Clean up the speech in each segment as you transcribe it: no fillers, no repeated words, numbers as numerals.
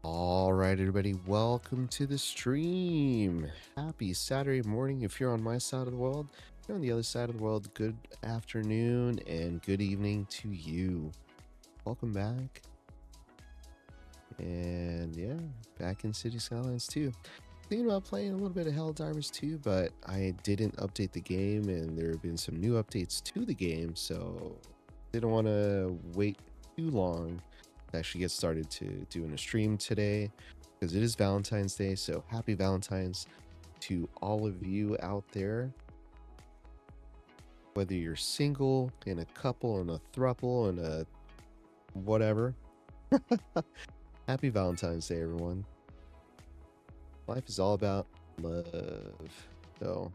All right, everybody, welcome to the stream. Happy Saturday morning if you're on my side of the world. If you're on the other side of the world, good afternoon and good evening to you. Welcome back. And yeah, back in City Skylines 2. Thinking about playing a little bit of Helldivers 2, but I didn't update the game, and there have been some new updates to the game, so didn't want to wait too long to actually get started to doing a stream today, because it is Valentine's Day. So happy Valentine's to all of you out there, whether you're single, in a couple, in a throuple, in a whatever. Happy Valentine's Day, everyone. Life is all about love. So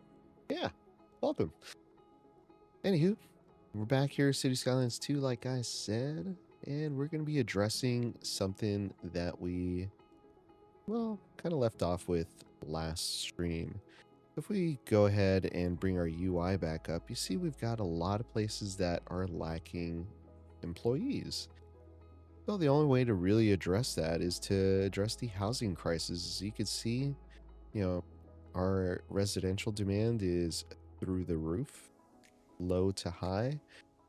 yeah, welcome. Anywho, we're back here, City Skylines 2, like I said, and we're going to be addressing something that we, well, kind of left off with last stream. If we go ahead and bring our UI back up, you see we've got a lot of places that are lacking employees. So the only way to really address that is to address the housing crisis. As you can see, you know, our residential demand is through the roof, low to high,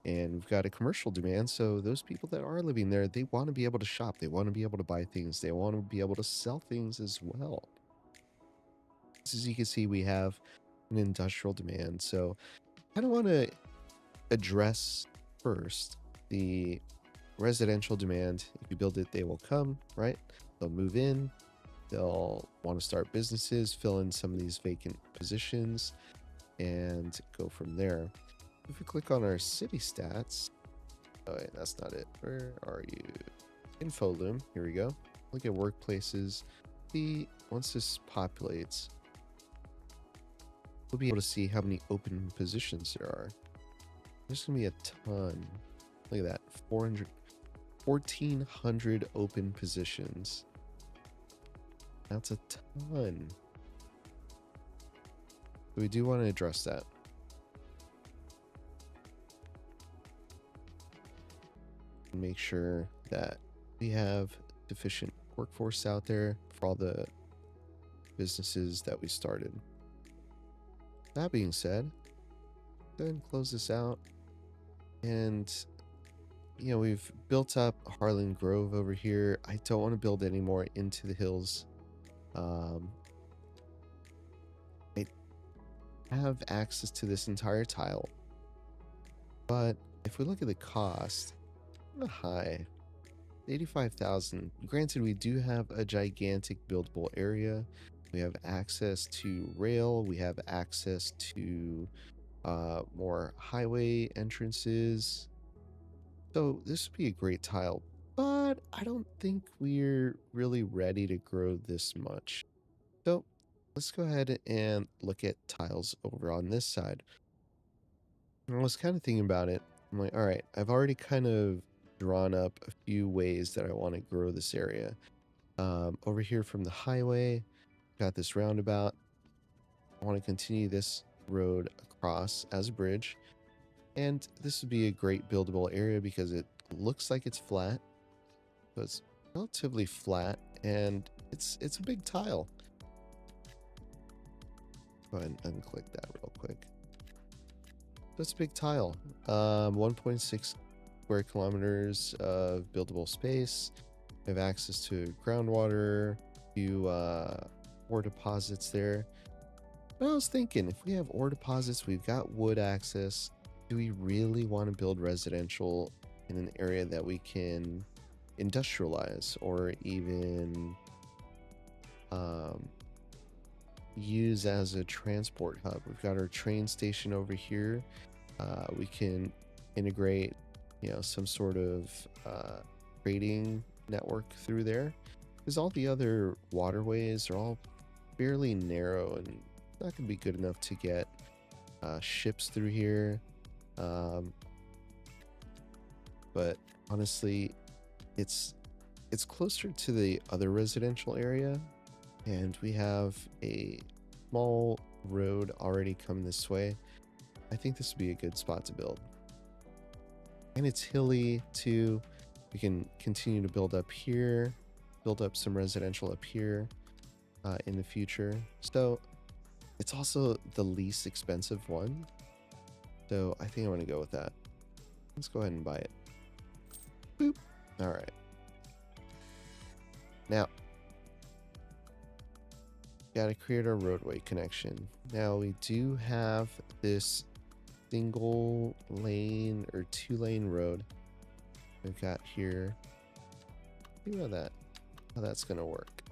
and we've got a commercial demand. So those people that are living there, they want to be able to shop, they want to be able to buy things, they want to be able to sell things as well. As you can see, we have an industrial demand. So I don't want to address first the residential demand. If you build it, they will come, right? They'll move in, they'll want to start businesses, fill in some of these vacant positions, and go from there. If we click on our city stats, oh wait, that's not it. Where are you? Info loom, here we go. Look at workplaces. Once this populates, we'll be able to see how many open positions there are. There's gonna be a ton. Look at that, 1,400 open positions. That's a ton. So we do want to address that. Make sure that we have sufficient workforce out there for all the businesses that we started. That being said, go ahead and close this out. And you know, we've built up Harlan Grove over here. I don't want to build any more into the hills. I have access to this entire tile, but if we look at the cost, high, 85,000. Granted, we do have a gigantic buildable area, We have access to rail. We have access to more highway entrances. So this would be a great tile, but I don't think we're really ready to grow this much. So let's go ahead and look at tiles over on this side. And I was kind of thinking about it. I'm like, all right, I've already kind of drawn up a few ways that I want to grow this area. Over here from the highway, got this roundabout. I want to continue this road across as a bridge. And this would be a great buildable area because it looks like it's flat. So it's relatively flat and it's a big tile. Go ahead and unclick that real quick. So it's a big tile. 1.6 square kilometers of buildable space. We have access to groundwater, a few ore deposits there. But I was thinking, if we have ore deposits, we've got wood access. Do we really want to build residential in an area that we can industrialize or even use as a transport hub? We've got our train station over here. We can integrate, some sort of trading network through there, because all the other waterways are all fairly narrow and not going to be good enough to get ships through here. But honestly, it's closer to the other residential area, and we have a small road already coming this way. I think this would be a good spot to build. And it's hilly too. We can continue to build up here, build up some residential up here in the future. So it's also the least expensive one. So I think I want to go with that. Let's go ahead and buy it. Boop. All right. Now, got to create our roadway connection. Now we do have this single lane or 2-lane road we've got here. See how that's gonna work.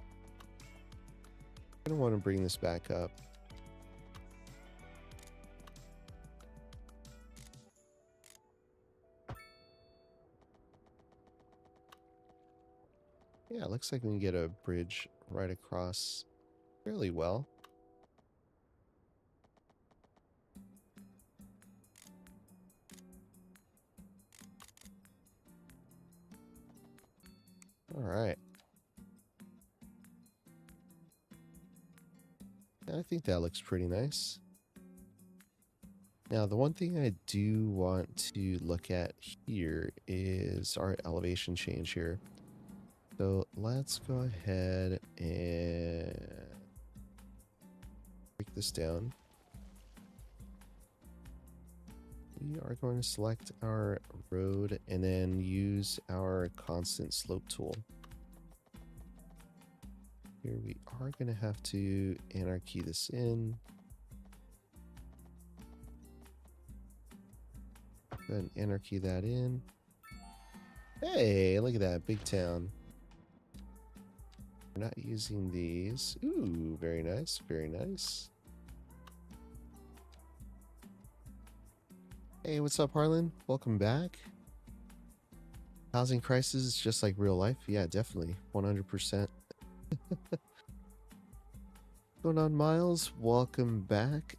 I'm gonna want to bring this back up. Yeah, it looks like we can get a bridge right across fairly well. All right. I think that looks pretty nice. Now, the one thing I do want to look at here is our elevation change here. So let's go ahead and break this down. We are going to select our road and then use our constant slope tool. Here we are going to have to anarchy this in. Go ahead and anarchy that in. Hey, look at that, big town. We're not using these. Ooh, very nice, very nice. Hey, what's up, Harlan? Welcome back. Housing crisis is just like real life. Yeah, definitely. 100%. What's going on, Miles? Welcome back.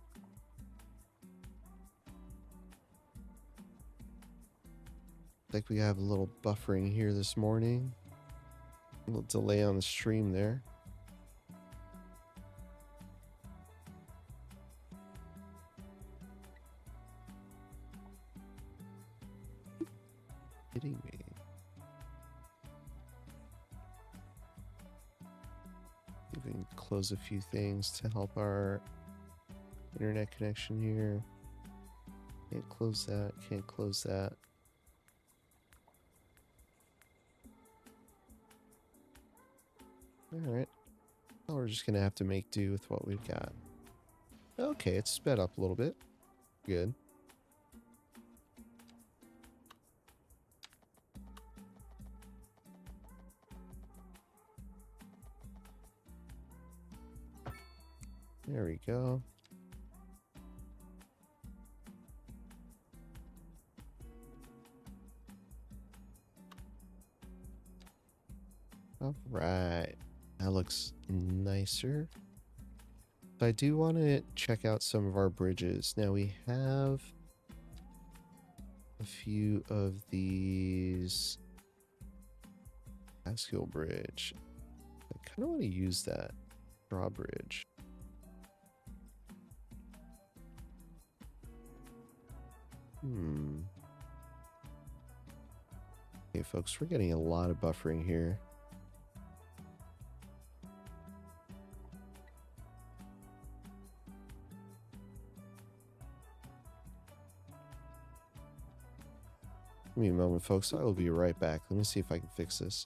Like we have a little buffering here this morning. A little delay on the stream there. Kidding me. We can close a few things to help our internet connection here. Can't close that, can't close that. Alright. Well, we're just gonna have to make do with what we've got. Okay, it's sped up a little bit. Good. There we go. All right. That looks nicer. So I do want to check out some of our bridges. Now we have a few of these. Pascal Bridge. I kind of want to use that drawbridge. Okay, folks, we're getting a lot of buffering here. Give me a moment, folks. I will be right back. Let me see if I can fix this.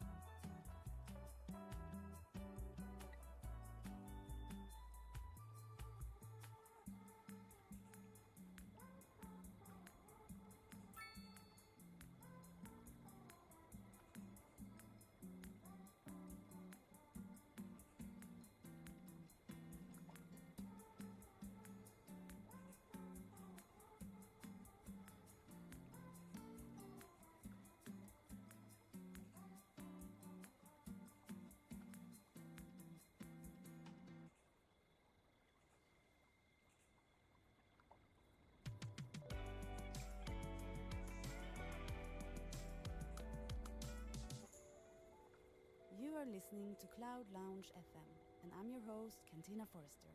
You are listening to Cloud Lounge FM, and I'm your host, Cantina Forrester.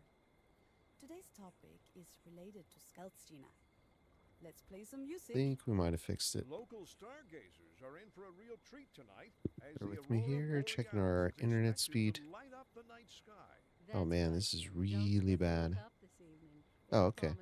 Today's topic is related to Skeltstina. Let's play some music. I think we might have fixed it. Local stargazers are in for a real treat tonight as Bear the with me here, checking our internet speed. light up the night sky. Oh man, this is really bad. Oh, okay.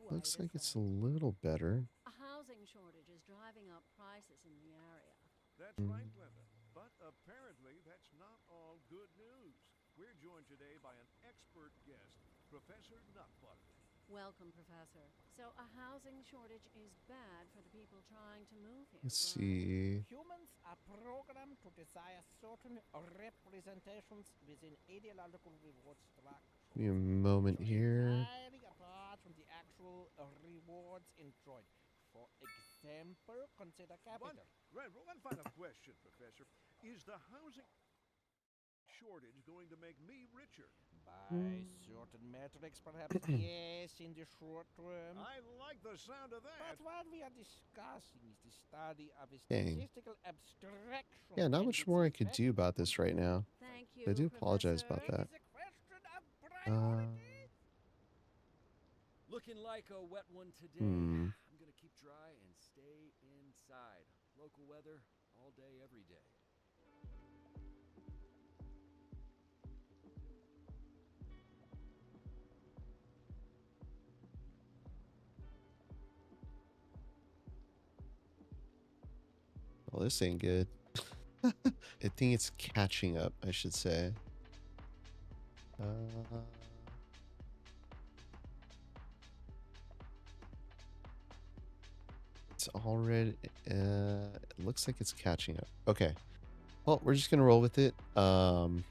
Looks like it's a little better. A housing shortage is driving up prices in the area. That's right, Linda. But apparently that's not all good news. We're joined today by an expert guest, Professor Nutbutter. Welcome, Professor. So a housing shortage is bad for the people trying to move here, Let's right? see. Humans are programmed to desire certain representations within ideological reward structures. Give me a moment here. Entirely apart from the actual rewards enjoyed. For example, consider capital. One final question, Professor. Is the housing shortage going to make me richer? By certain metrics, perhaps yes, in the short term. I like the sound of But that. what we are discussing is the study of a Dang. statistical abstraction. Yeah, not and much its more I could effect do about this right now. Thank you, I do apologize about Professor. that. It is a question of priority. Looking like a wet one today. Hmm. I'm gonna keep dry and stay inside. Local weather all day, every day. Well, this ain't good. I think it's catching up, I should say. It's already, it looks like it's catching up. Okay. Well, we're just gonna roll with it. Kind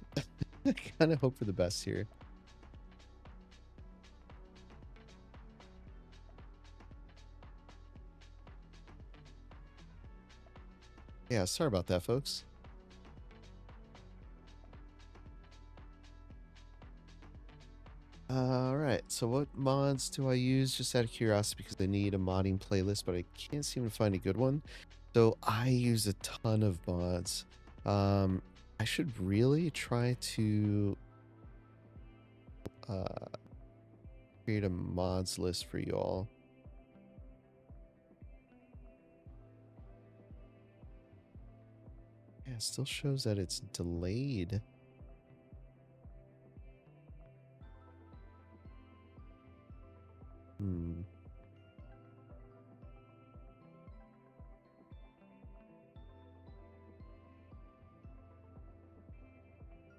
of hope for the best here. Yeah, sorry about that, folks. Alright, so what mods do I use? Just out of curiosity, because I need a modding playlist, but I can't seem to find a good one. So I use a ton of mods. I should really try to create a mods list for you all. Yeah, it still shows that it's delayed.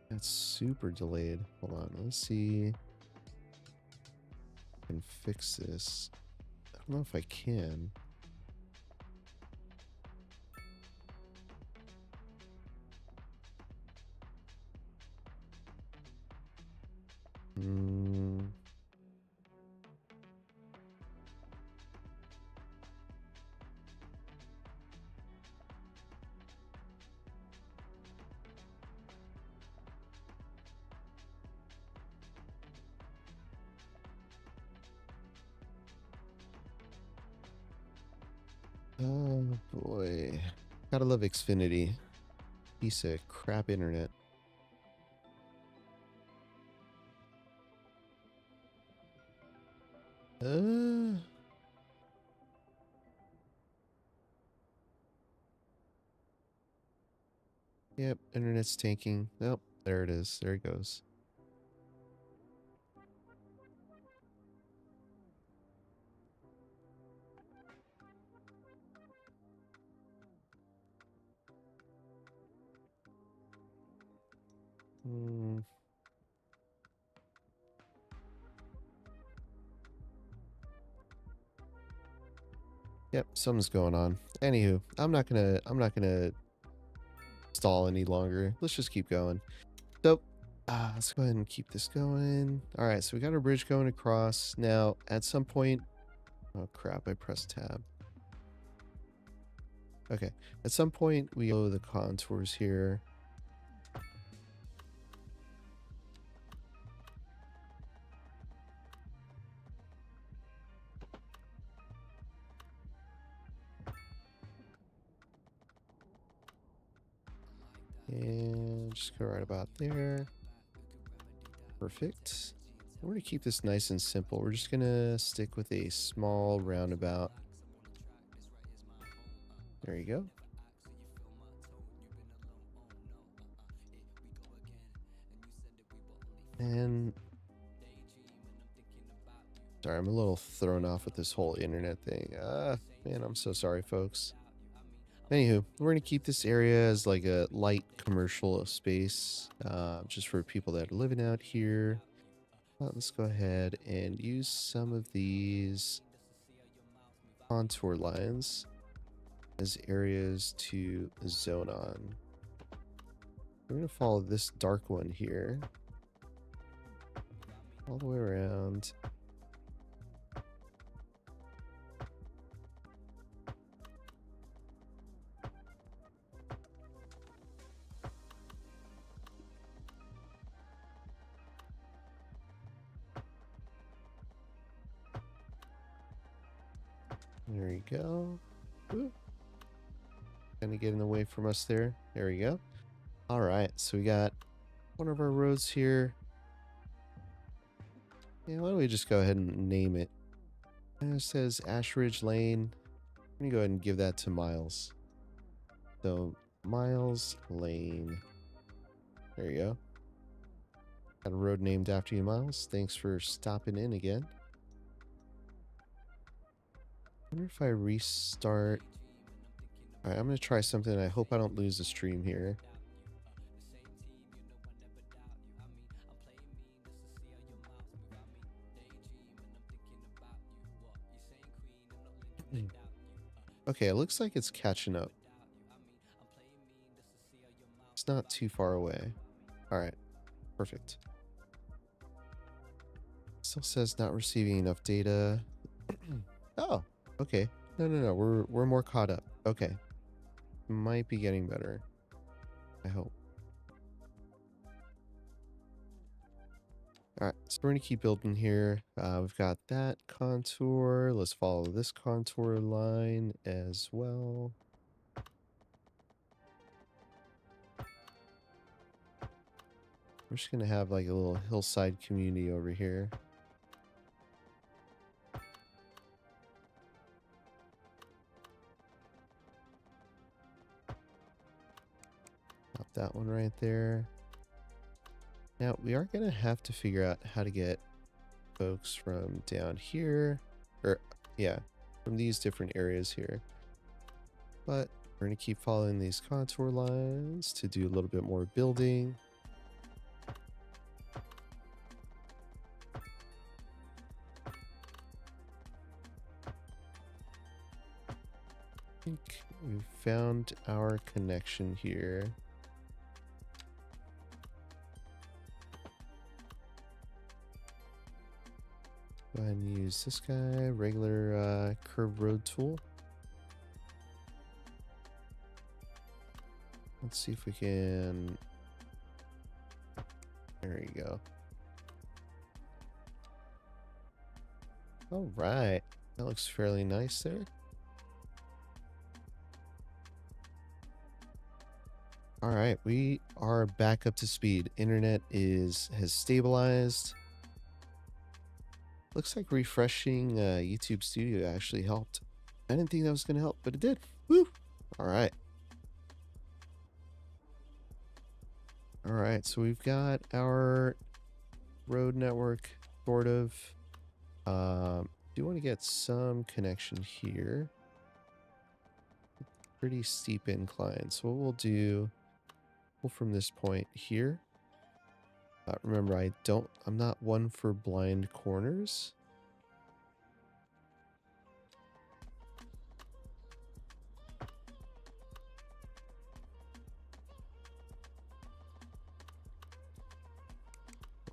That's super delayed. Hold on, let's see if I can fix this. I don't know if I can. Mm. Oh boy. Gotta love Xfinity. Piece of crap internet. Yep, internet's tanking. Nope, there it is. There it goes. Hmm. Yep, something's going on. Anywho, I'm not gonna stall any longer. Let's just keep going. So, let's go ahead and keep this going. All right, so we got our bridge going across. Now, at some point, oh crap, I pressed tab. Okay, at some point we go the contours here. And just go right about there. Perfect. We're going to keep this nice and simple. We're just going to stick with a small roundabout. There you go. And sorry, I'm a little thrown off with this whole internet thing. Man, I'm so sorry, folks. Anywho, we're going to keep this area as like a light commercial space, just for people that are living out here. Let's go ahead and use some of these contour lines as areas to zone on. We're going to follow this dark one here all the way around. There you go. Kind of getting away from us there. There we go. All right, so we got one of our roads here. Yeah, why don't we just go ahead and name it? It says Ash Ridge Lane. I'm gonna go ahead and give that to Miles. So Miles Lane. There you go. Got a road named after you, Miles. Thanks for stopping in again. I wonder if I restart. Alright, I'm gonna try something. I hope I don't lose the stream here. Okay, it looks like it's catching up. It's not too far away. Alright, perfect. Still says not receiving enough data. Oh, okay. No. We're more caught up. Okay. Might be getting better. I hope. Alright, so we're going to keep building here. We've got that contour. Let's follow this contour line as well. We're just going to have like a little hillside community over here. Pop that one right there. Now, we are going to have to figure out how to get folks from down here, or yeah, from these different areas here. But we're going to keep following these contour lines to do a little bit more building. I think we've found our connection here. Go ahead and use this guy, regular curved road tool. Let's see if we can. There you go. All right, that looks fairly nice there. All right, we are back up to speed. Internet has stabilized. Looks like refreshing YouTube Studio actually helped. I didn't think that was going to help, but it did. Woo! All right. All right, so we've got our road network, sort of. Do want to get some connection here. Pretty steep incline. So what we'll do, from this point here. Remember, I'm not one for blind corners.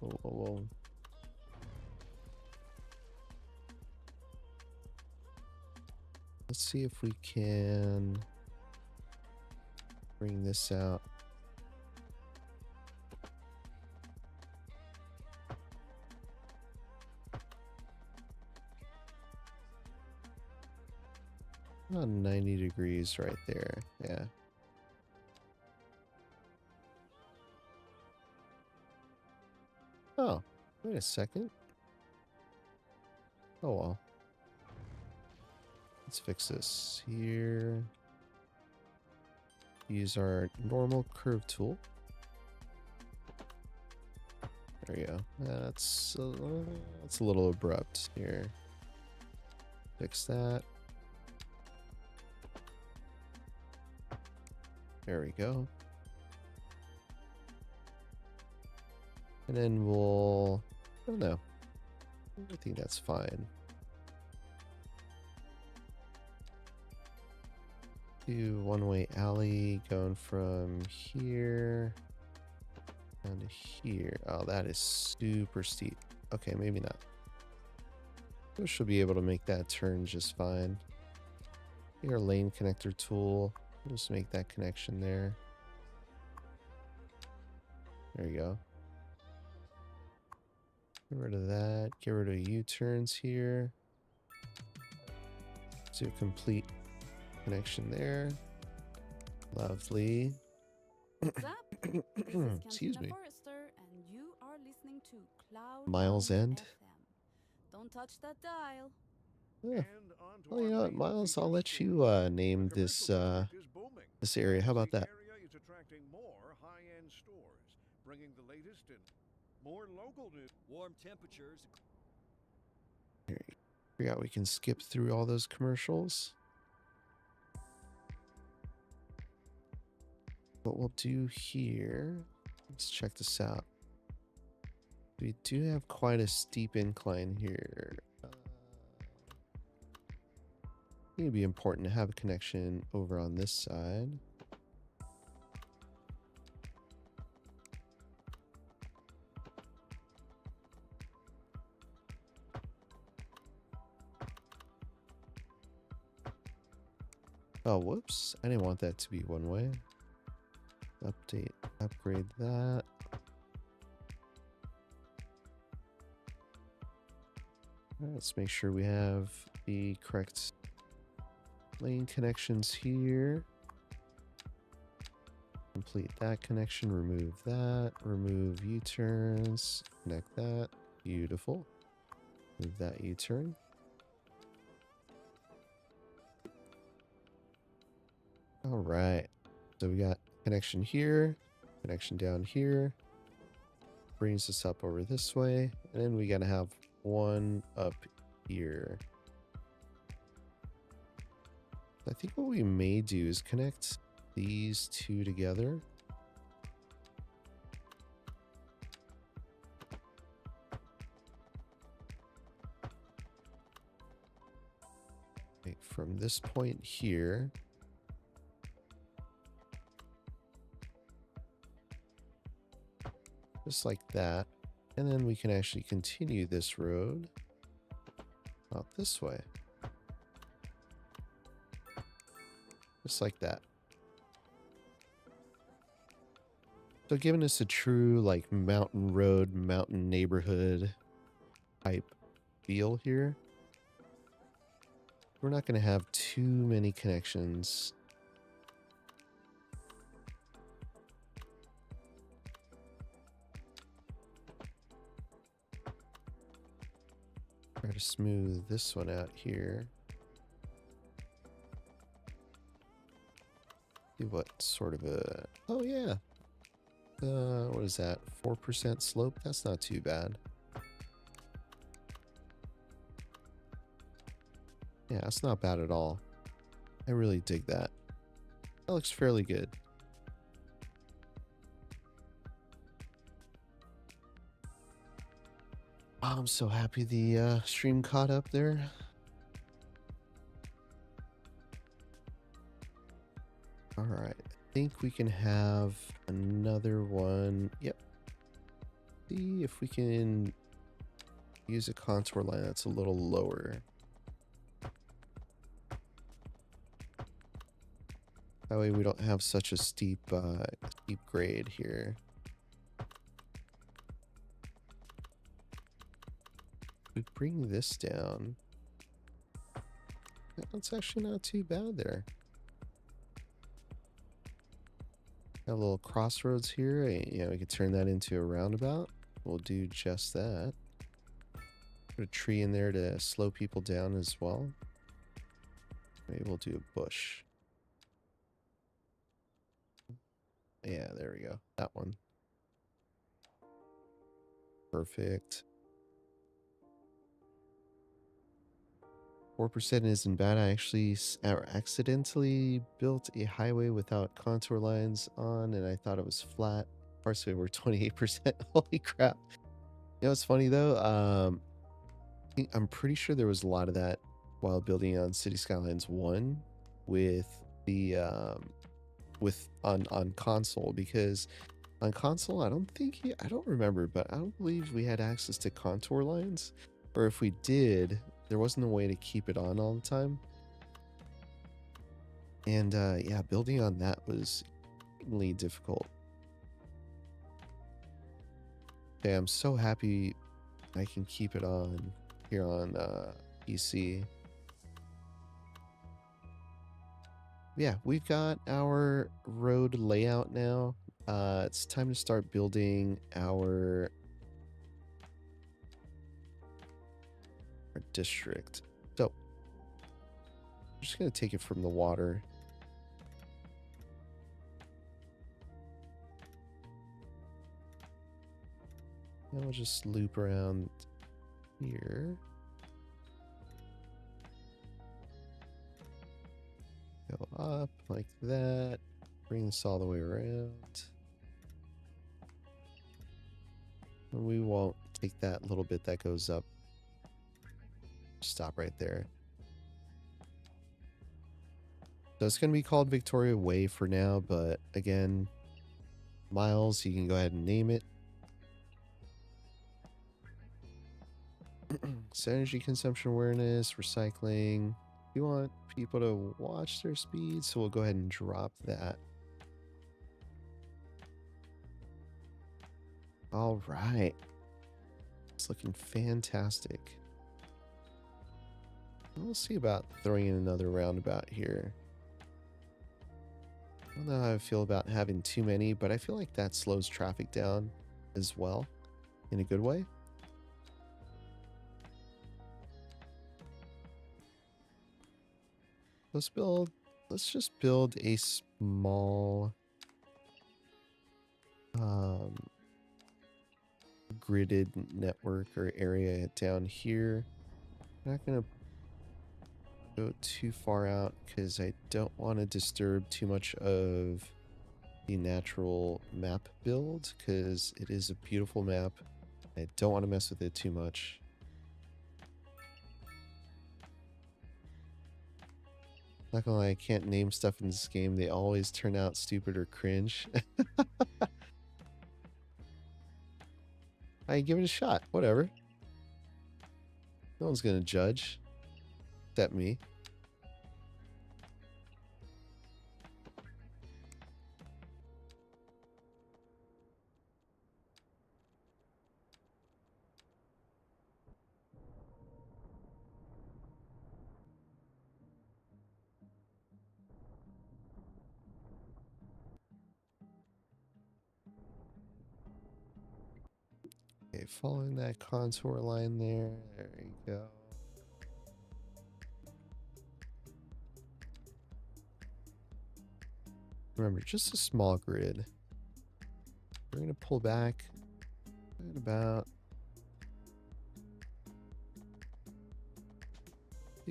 Whoa. Let's see if we can bring this out. About 90 degrees right there. Yeah. Oh, wait a second. Oh well. Let's fix this here. Use our normal curve tool. There we go. That's a little abrupt here. Fix that. There we go. And then we'll, I don't know. I think that's fine. Do one-way alley going from here down to here. Oh, that is super steep. Okay, maybe not. We should be able to make that turn just fine. Your lane connector tool. Just make that connection there. There you go. Get rid of that. Get rid of U-turns here. Do a complete connection there. Lovely. What's up? This is Excuse Cantina me. Forrester, and you are listening to Cloud Miles Lounge End. FM. Don't touch that dial. Yeah. And on to Well, you our know what, main Miles, I'll feature let you story. name The this commercial district is booming. this area. How about The that? area is attracting more high-end stores, bringing the latest in more local news. Warm temperatures. Forgot we can skip through all those commercials. What we'll do here, let's check this out. We do have quite a steep incline here. It'd be important to have a connection over on this side. Oh, whoops. I didn't want that to be one way. Update, upgrade that. All right, let's make sure we have the correct lane connections here. Complete that connection, remove that, remove U-turns, connect that. Beautiful. Move that U-turn. All right. So we got connection here, connection down here. Brings us up over this way. And then we got to have one up here. I think what we may do is connect these two together. Okay, from this point here, just like that. And then we can actually continue this road Out this way. Just like that. So giving us a true like mountain road, mountain neighborhood type feel here. We're not going to have too many connections. Try to smooth this one out here. See what sort of a... Oh, yeah. What is that? 4% slope? That's not too bad. Yeah, that's not bad at all. I really dig that. That looks fairly good. Oh, I'm so happy the stream caught up there. All right. I think we can have another one. Yep. See if we can use a contour line that's a little lower. That way we don't have such a steep grade here. We bring this down. That's actually not too bad there. Got a little crossroads here. Yeah, we could turn that into a roundabout. We'll do just that. Put a tree in there to slow people down as well. Maybe we'll do a bush. Yeah, there we go. That one. Perfect. 4% isn't bad. I actually accidentally built a highway without contour lines on, and I thought it was flat. Parts of it were 28%. Holy crap. You know what's funny though? I'm pretty sure there was a lot of that while building on City Skylines 1 with the on console, because on console I don't remember, but I don't believe we had access to contour lines, or if we did, there wasn't a way to keep it on all the time. And yeah, building on that was really difficult. Okay, I'm so happy I can keep it on here on PC. Yeah, we've got our road layout now. It's time to start building our district. So I'm just going to take it from the water. And we'll just loop around here. Go up like that. Bring this all the way around. And we won't take that little bit that goes up. Stop right there. So it's going to be called Victoria Way for now, but again, miles, you can go ahead and name it. So energy consumption awareness, recycling. We want people to watch their speed, so we'll go ahead and drop that. All right. It's looking fantastic. We'll see about throwing in another roundabout here. I don't know how I feel about having too many, but I feel like that slows traffic down as well in a good way. Let's just build a small gridded network or area down here. I'm not gonna go too far out because I don't want to disturb too much of the natural map build, because it is a beautiful map. I don't want to mess with it too much. Not gonna lie, I can't name stuff in this game. They always turn out stupid or cringe. I give it a shot. Whatever. No one's gonna judge. Except me. Okay, following that contour line there. There you go. Remember, just a small grid. We're going to pull back at about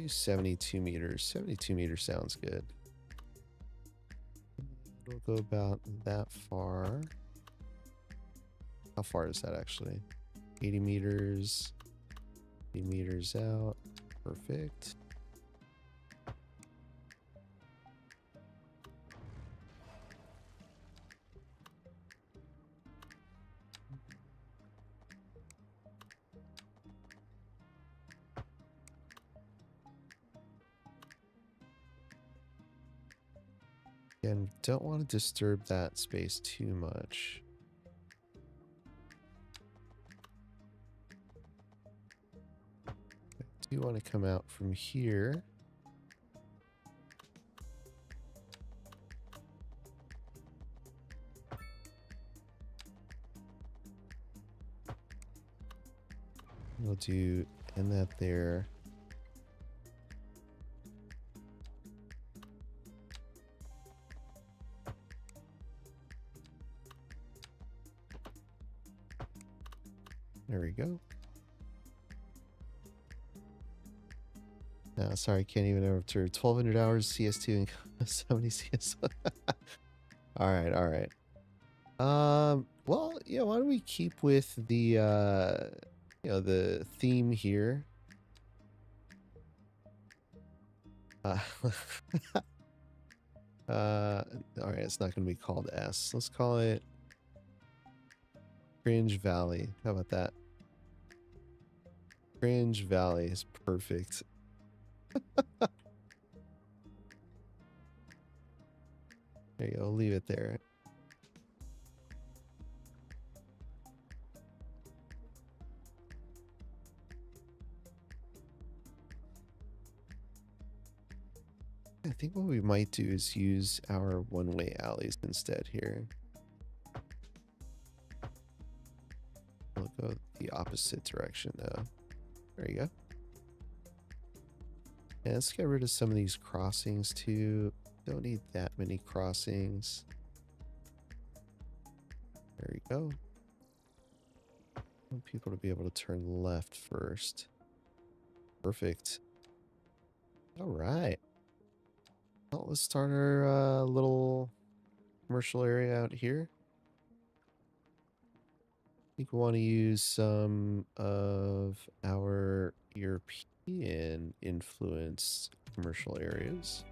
72 meters. 72 meters sounds good. We'll go about that far. How far is that actually? 80 meters. 80 meters out. Perfect. Again, don't want to disturb that space too much. I do want to come out from here. We'll do end that there. There we go. No, sorry, can't even after 1200 hours CS2 and 70 CS. All right, all right. Well, yeah, why don't we keep with the the theme here. All right, it's not going to be called S. Let's call it Cringe Valley. How about that? Cringe Valley is perfect. There you go. Leave it there. I think what we might do is use our one-way alleys instead here. We'll go the opposite direction though. There you go. And let's get rid of some of these crossings too. Don't need that many crossings. There we go. I want people to be able to turn left first. Perfect. All right. Well, let's start our little commercial area out here. I think we want to use some of our European influenced commercial areas.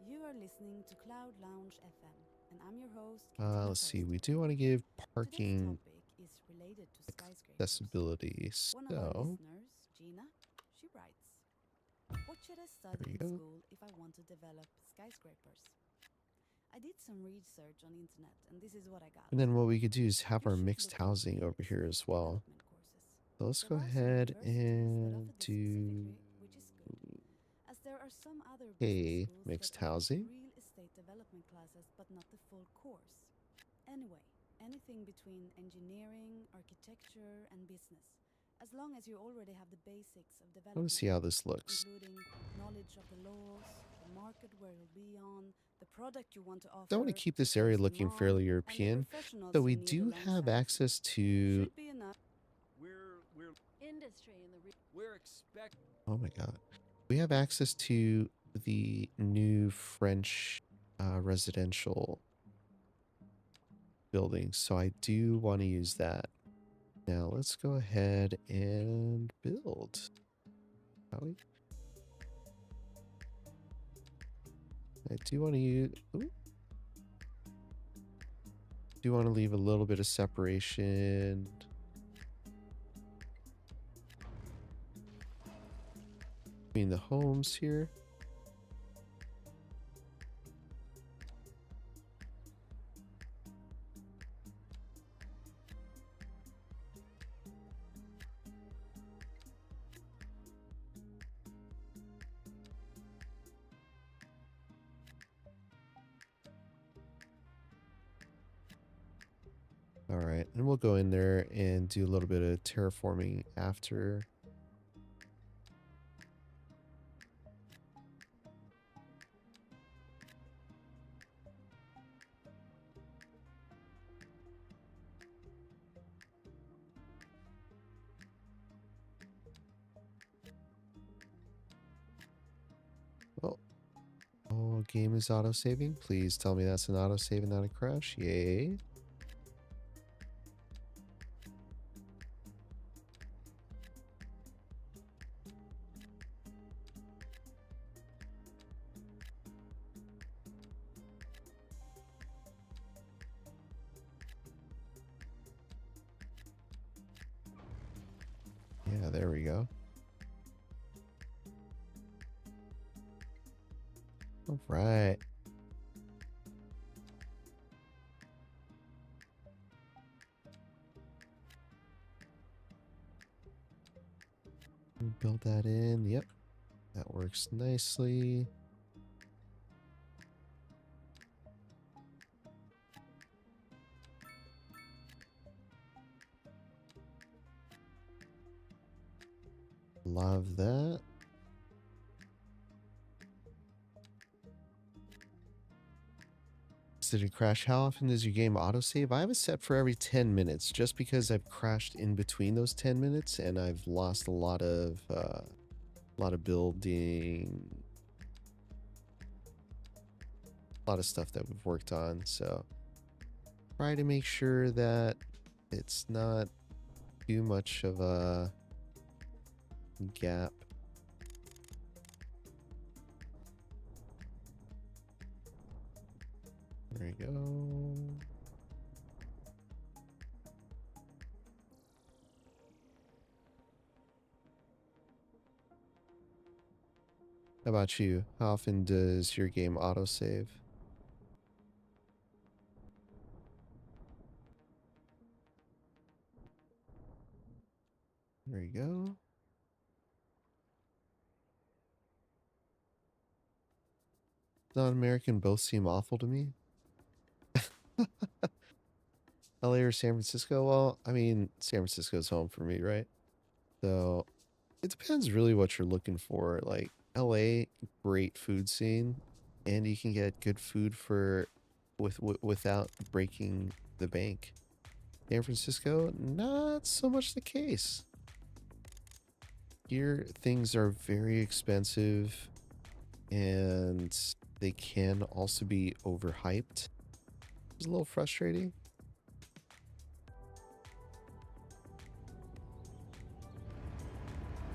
You are listening to Cloud Lounge FM, and I'm your host. Let's see. We do want to give Today's parking topic is related to skyscrapers. accessibility. One of our So listeners, Gina, she writes, "What should I There study you in go. school if I want to develop skyscrapers? I did some research on internet, and this is what I got. and then what we could do is have You our should mixed look into housing over business here as well. development courses. So let's There go are some ahead universities that and offer this do specifically, which is good, as there are some other a business schools mixed that offer housing. real estate development classes, but not the full course. Anyway, anything between engineering, architecture, and business, as long as you already have the basics of I want development, to see how this looks. including knowledge of the laws, the market where you'll be on, the product you want to offer, I want to keep this the area first looking demand, fairly and the European. professionals So you we need do have alongside you. access to, Should be enough. We're Industry in the We're expect. oh my God, we have access to the new French residential building. So I do want to use that. Now let's go ahead and build. Shall we? I do want to use, ooh. Do want to leave a little bit of separation between the homes here. All right, and we'll go in there and do a little bit of terraforming after. Oh, game is auto-saving. Please tell me that's an auto-save and not a crash. Yay. Yeah, there we go. All right. Build that in. Yep. That works nicely. Love that. Did it crash? How often does your game autosave? I have it set for every 10 minutes just because I've crashed in between those 10 minutes and I've lost a lot of building, a lot of stuff that we've worked on. So try to make sure that it's not too much of a gap. There we go. How about you? How often does your game autosave? There you go. Non-American both seem awful to me. LA or San Francisco? Well, I mean, San Francisco's home for me, right? So it depends really what you're looking for. Like LA, great food scene, and you can get good food for without breaking the bank. San Francisco, not so much the case. Here, things are very expensive, and they can also be overhyped. It's a little frustrating.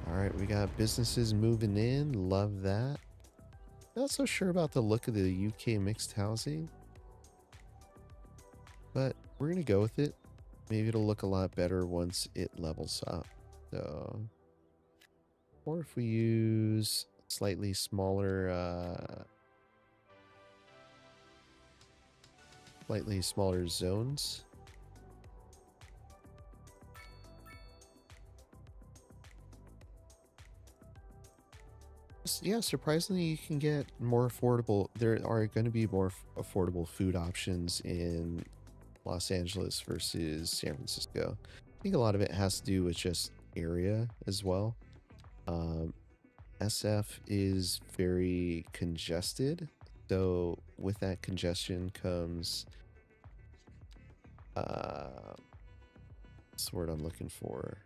All right, we got businesses moving in. Love that. Not so sure about the look of the UK mixed housing, but we're going to go with it. Maybe it'll look a lot better once it levels up. So, or if we use slightly smaller zones. Yeah, surprisingly, you can get more affordable. There are going to be more affordable food options in Los Angeles versus San Francisco. I think a lot of it has to do with just area as well. SF is very congested, so with that congestion comes what's the word I'm looking for?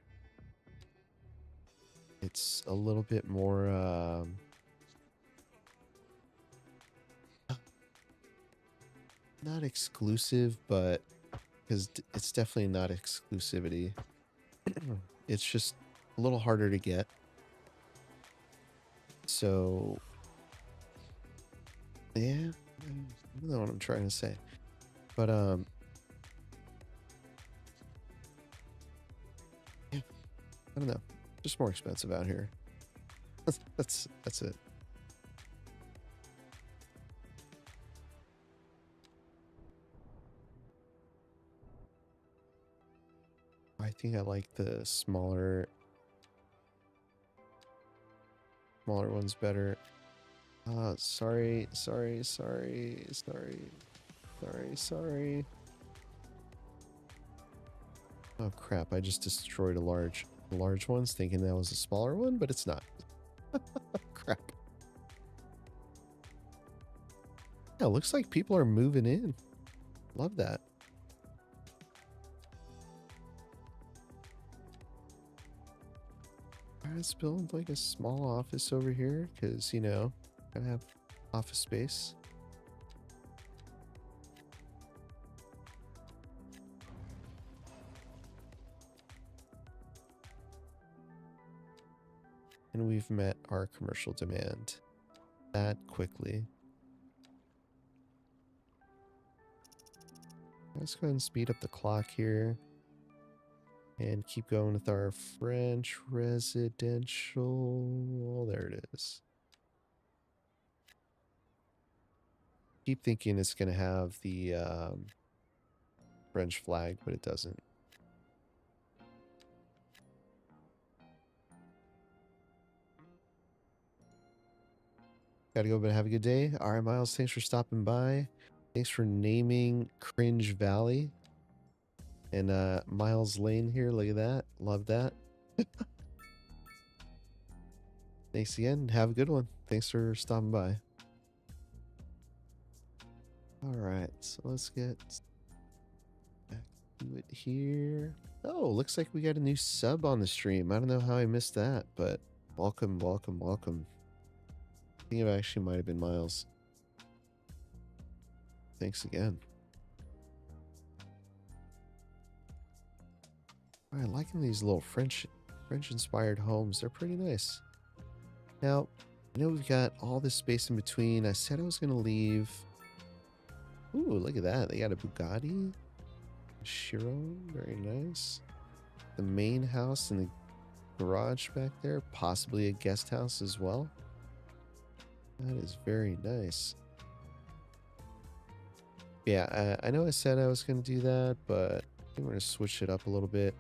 It's a little bit more not exclusive, but because it's definitely not exclusivity. It's just a little harder to get. So yeah, I don't know what I'm trying to say, but I don't know. Just more expensive out here. That's it. I think I like the smaller ones better. Sorry. Oh crap, I just destroyed a large ones thinking that was a smaller one, but it's not. Crap. Yeah, looks like people are moving in. Love that. Let's build like a small office over here because, you know, gotta have office space. And we've met our commercial demand that quickly. Let's go ahead and speed up the clock here. And keep going with our French residential. There it is. Keep thinking it's going to have the French flag, but it doesn't. Gotta go, but have a good day. All right, Miles, thanks for stopping by. Thanks for naming Cringe Valley. And Miles Lane here, look at that. Love that. Thanks again. Have a good one. Thanks for stopping by. All right, so let's get back to it here. Oh, looks like we got a new sub on the stream. I don't know how I missed that, but welcome. I think it actually might have been Miles. Thanks again. All right, liking these little French-inspired homes. They're pretty nice. Now, I know we've got all this space in between. I said I was going to leave. Ooh, look at that. They got a Bugatti. A Chiron. Very nice. The main house and the garage back there. Possibly a guest house as well. That is very nice. Yeah, I know I said I was going to do that, but I think we're going to switch it up a little bit.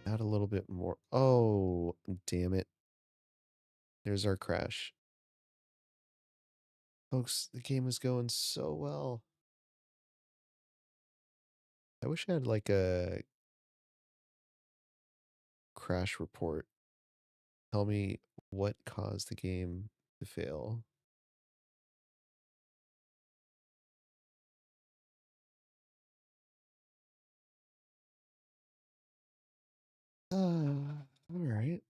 Add a little bit more. Oh, damn it. There's our crash. Folks, the game was going so well. I wish I had like a crash report. Tell me what caused the game to fail. All right.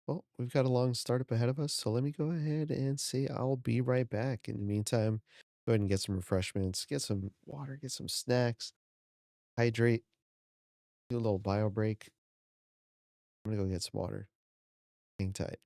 Well, we've got a long startup ahead of us, so let me go ahead and say I'll be right back. In the meantime, go ahead and get some refreshments, get some water, get some snacks, hydrate, do a little bio break. I'm gonna go get some water. Hang tight.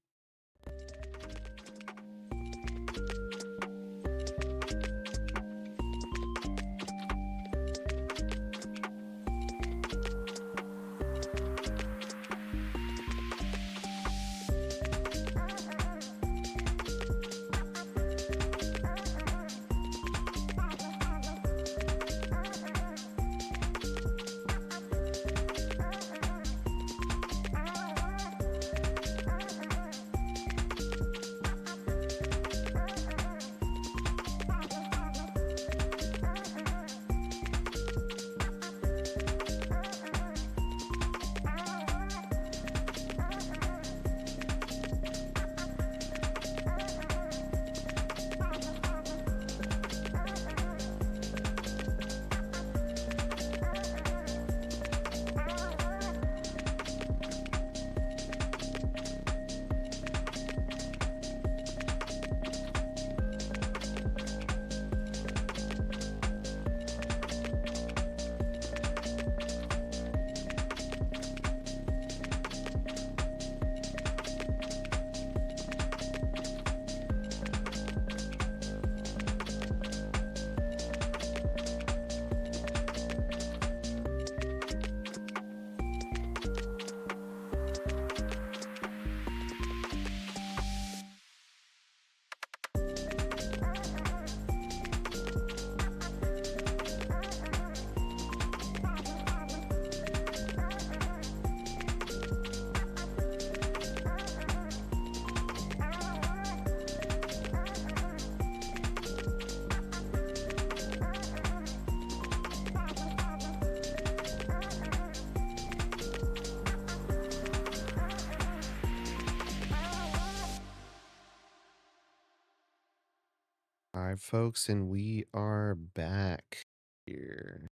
All right, folks, and we are back here.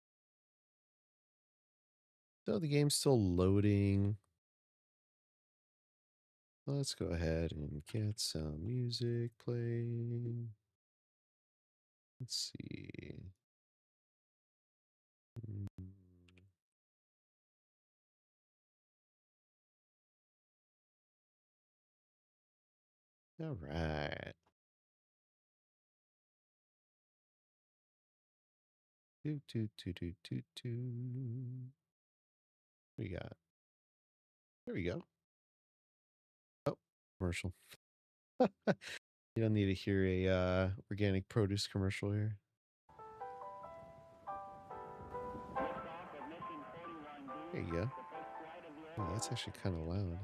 So the game's still loading. Let's go ahead and get some music playing. Let's see. Mm. All right. We got. There we go. Oh, commercial. You don't need to hear a organic produce commercial here. There you go. Oh, that's actually kind of loud.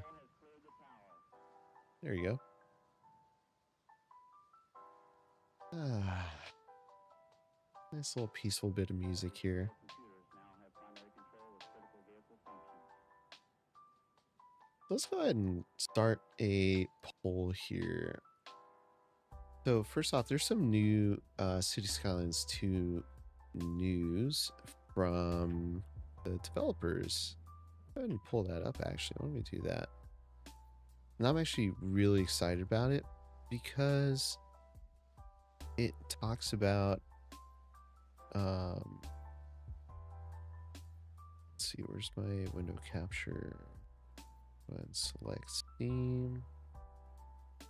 There you go. Ah, nice little peaceful bit of music here. Let's go ahead and start a poll here. So first off, there's some new City Skylines 2 news from the developers. Go ahead and pull that up, actually. Why don't we do that? And I'm actually really excited about it because it talks about let's see, where's my window capture? Go ahead and select Steam.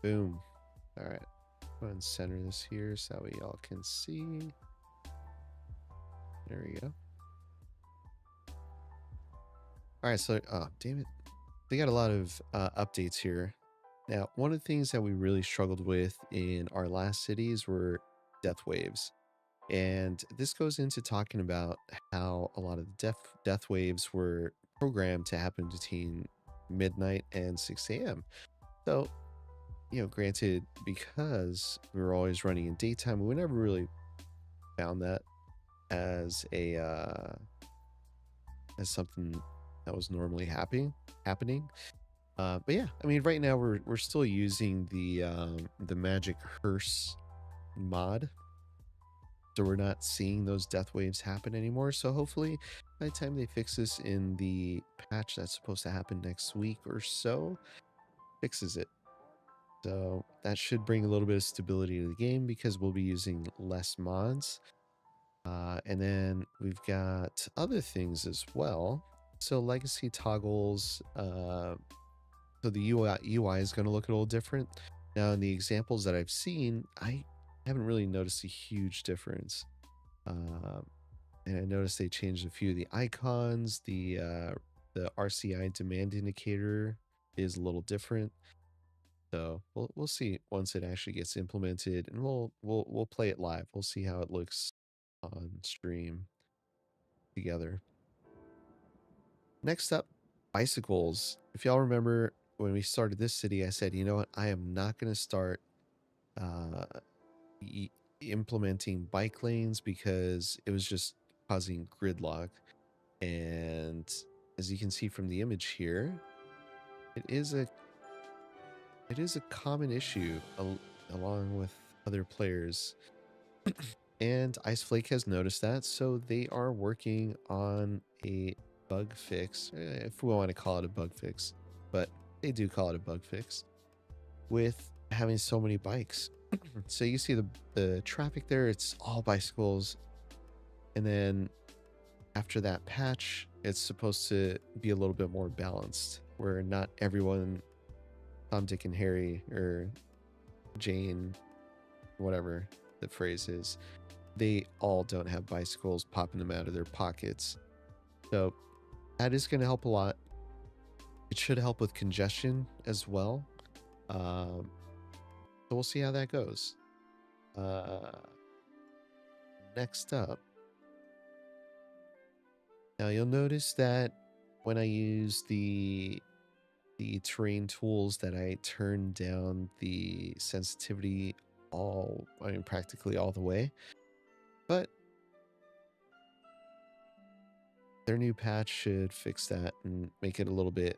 Boom. All right. Go ahead and center this here so that way y'all can see. There we go. All right, so, oh, damn it. They got a lot of updates here. Now, one of the things that we really struggled with in our last cities were death waves. And this goes into talking about how a lot of the death waves were programmed to happen between midnight and 6 a.m. So, granted, because we were always running in daytime, we never really found that as a as something that was normally happening. But yeah, I mean, right now we're still using the Magic Hearse mod, so we're not seeing those death waves happen anymore. So hopefully, by the time they fix this in the patch that's supposed to happen next week or so, fixes it. So that should bring a little bit of stability to the game because we'll be using less mods. And then we've got other things as well. So legacy toggles, so the UI is going to look a little different. Now in the examples that I've seen, I haven't really noticed a huge difference. And I noticed they changed a few of the icons. The RCI demand indicator is a little different. So we'll see once it actually gets implemented, and we'll play it live. We'll see how it looks on stream together. Next up, bicycles. If y'all remember when we started this city, I said, you know what, I am not going to start implementing bike lanes because it was just causing gridlock. And as you can see from the image here, it is a common issue along with other players. And Iceflake has noticed that, so they are working on a bug fix, if we want to call it a bug fix, but they do call it a bug fix, with having so many bikes. So you see the traffic there, it's all bicycles. And then after that patch, it's supposed to be a little bit more balanced, where not everyone, Tom, Dick, and Harry, or Jane, whatever the phrase is, they all don't have bicycles popping them out of their pockets. So that is going to help a lot. It should help with congestion as well. So we'll see how that goes. Next up. Now you'll notice that when I use the terrain tools that I turn down the sensitivity practically all the way. But their new patch should fix that and make it a little bit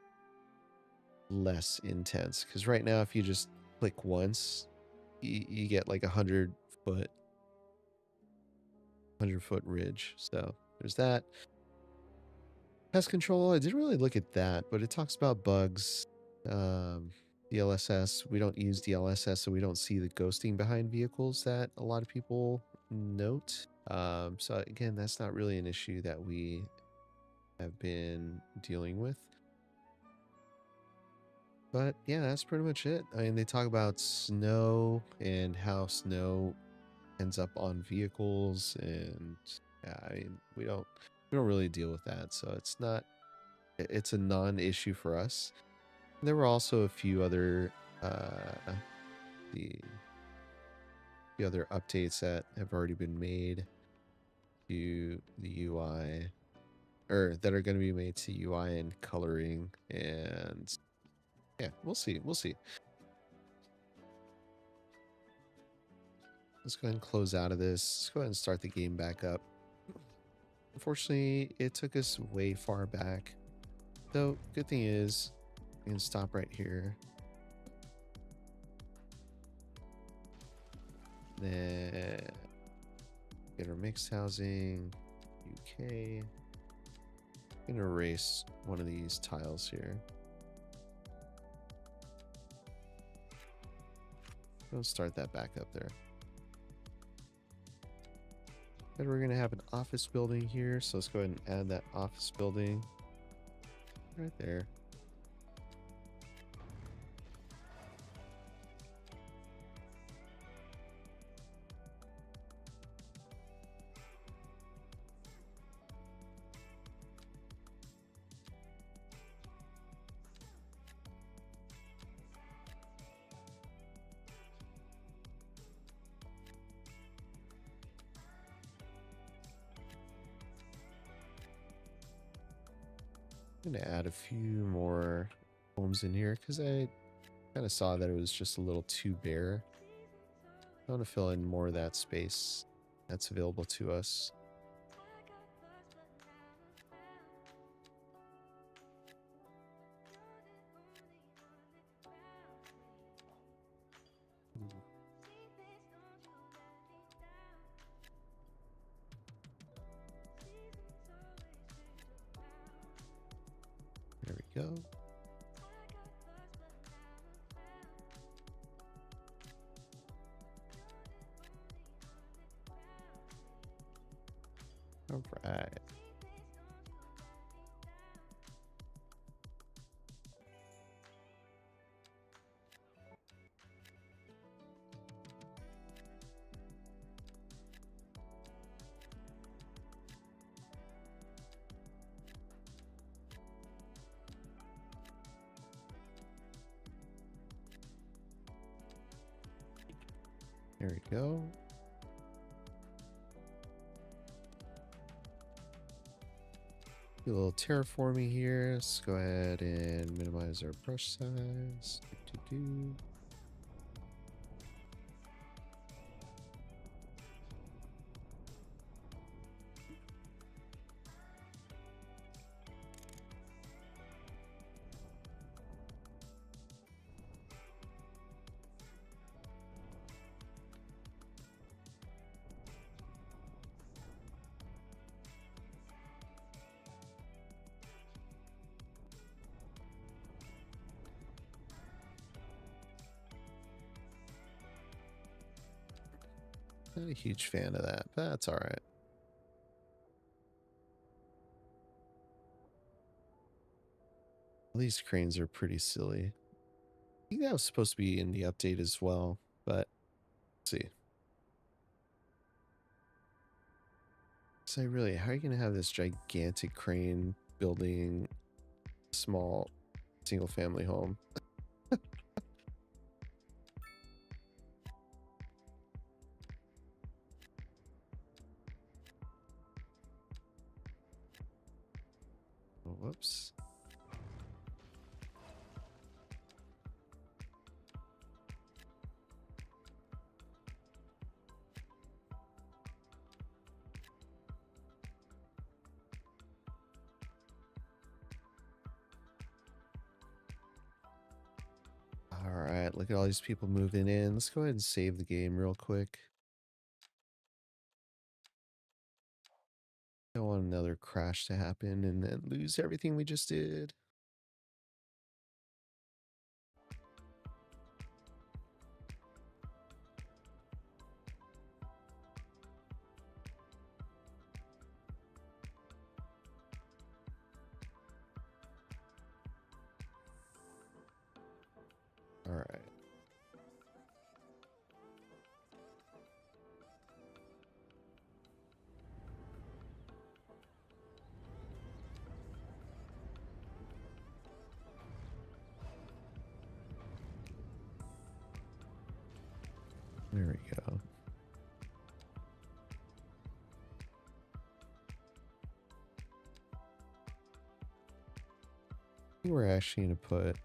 less intense. Because right now, if you just click once, you get like 100 foot 100-foot ridge. So there's that. Pest control, I didn't really look at that, but it talks about bugs. DLSS, we don't use DLSS, so we don't see the ghosting behind vehicles that a lot of people note. So again, that's not really an issue that we have been dealing with. But yeah, that's pretty much it. I mean, they talk about snow and how snow ends up on vehicles, and yeah, I mean, we don't really deal with that, so it's a non-issue for us. There were also a few other the other updates that have already been made to the UI, or that are going to be made to UI and coloring, and yeah, we'll see. Let's go ahead and close out of this. Let's go ahead and start the game back up. Unfortunately, it took us way far back. Though, good thing is, we can stop right here. Then get our mixed housing, UK. I'm gonna erase one of these tiles here. Let's start that back up there. Then we're gonna have an office building here, so let's go ahead and add that office building right there. I'm gonna add a few more homes in here because I kind of saw that it was just a little too bare. I want to fill in more of that space that's available to us. There we go. All right. There we go. Do a little terraforming here. Let's go ahead and minimize our brush size. Not a huge fan of that, but that's all right. These cranes are pretty silly. I think that was supposed to be in the update as well, but let's see. So really, how are you going to have this gigantic crane building a small single family home? Oh, whoops. All right, look at all these people moving in. Let's go ahead and save the game real quick. Don't want another crash to happen and then lose everything we just did. All right. There we go. I think we're actually going to put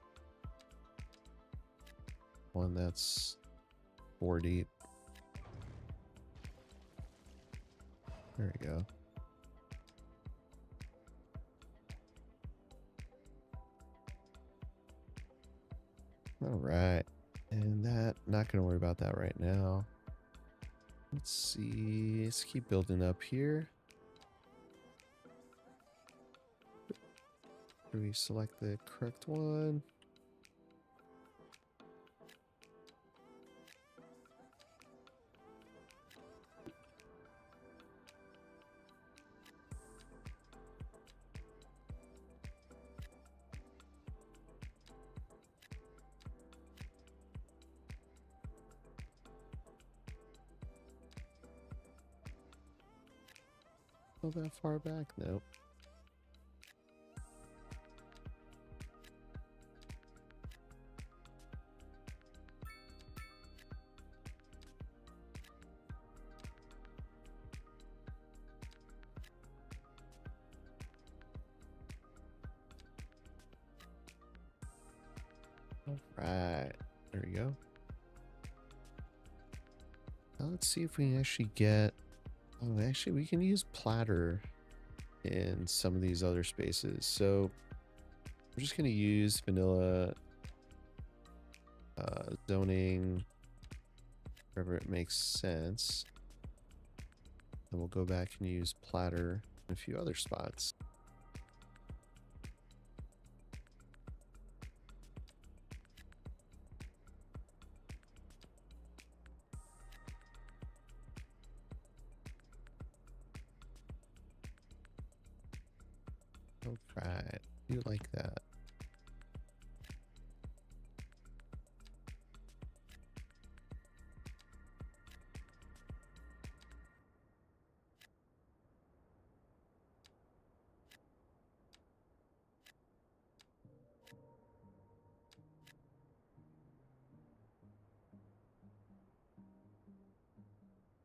one that's 4 deep. There we go. All right. And that, not going to worry about that right now. Let's see. Let's keep building up here. Do we select the correct one? Not that far back? Nope. All right. There we go. Now let's see if we can actually get... Oh, actually, we can use platter in some of these other spaces. So we're just going to use vanilla zoning wherever it makes sense. Then we'll go back and use platter in a few other spots. Alright, you like that.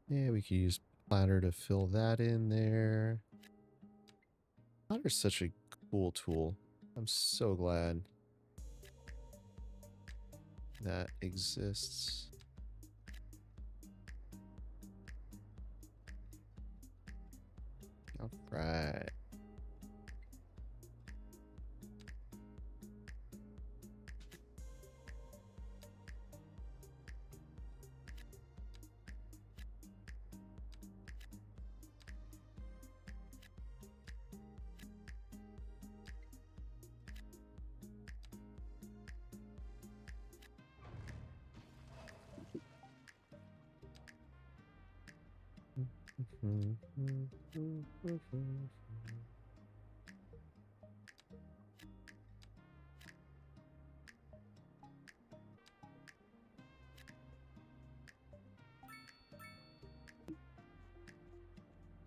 Yeah, we could use platter to fill that in there. Platter's such a cool tool. I'm so glad that exists. All right.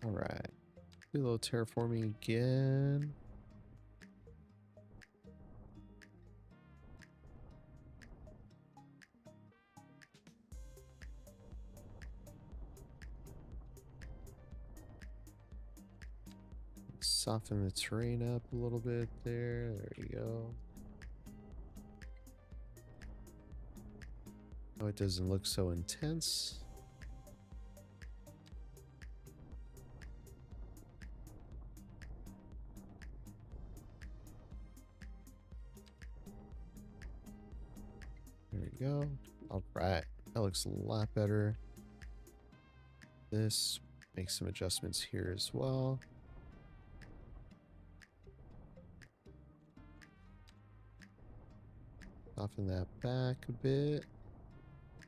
All right. Do a little terraforming again. Soften the terrain up a little bit there. There you go. Oh, it doesn't look so intense. There we go. All right. That looks a lot better. This, make some adjustments here as well. Soften that back a bit.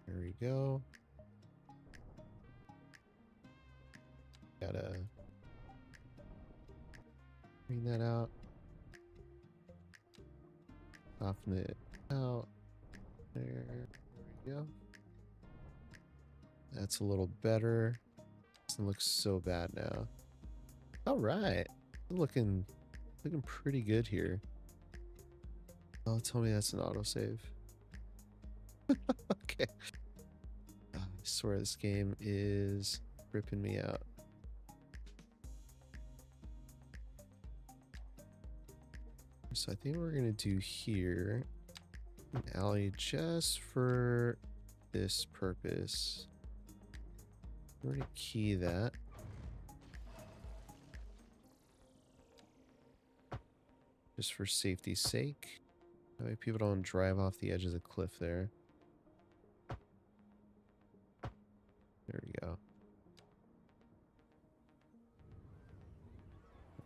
There we go. Gotta bring that out. Soften it out. There we go. That's a little better. Doesn't look so bad now. All right, looking pretty good here. Oh, tell me that's an autosave. Okay. I swear this game is ripping me out. So I think we're gonna do here an alley just for this purpose. We're gonna key that. Just for safety's sake. That way people don't drive off the edge of the cliff there. There we go.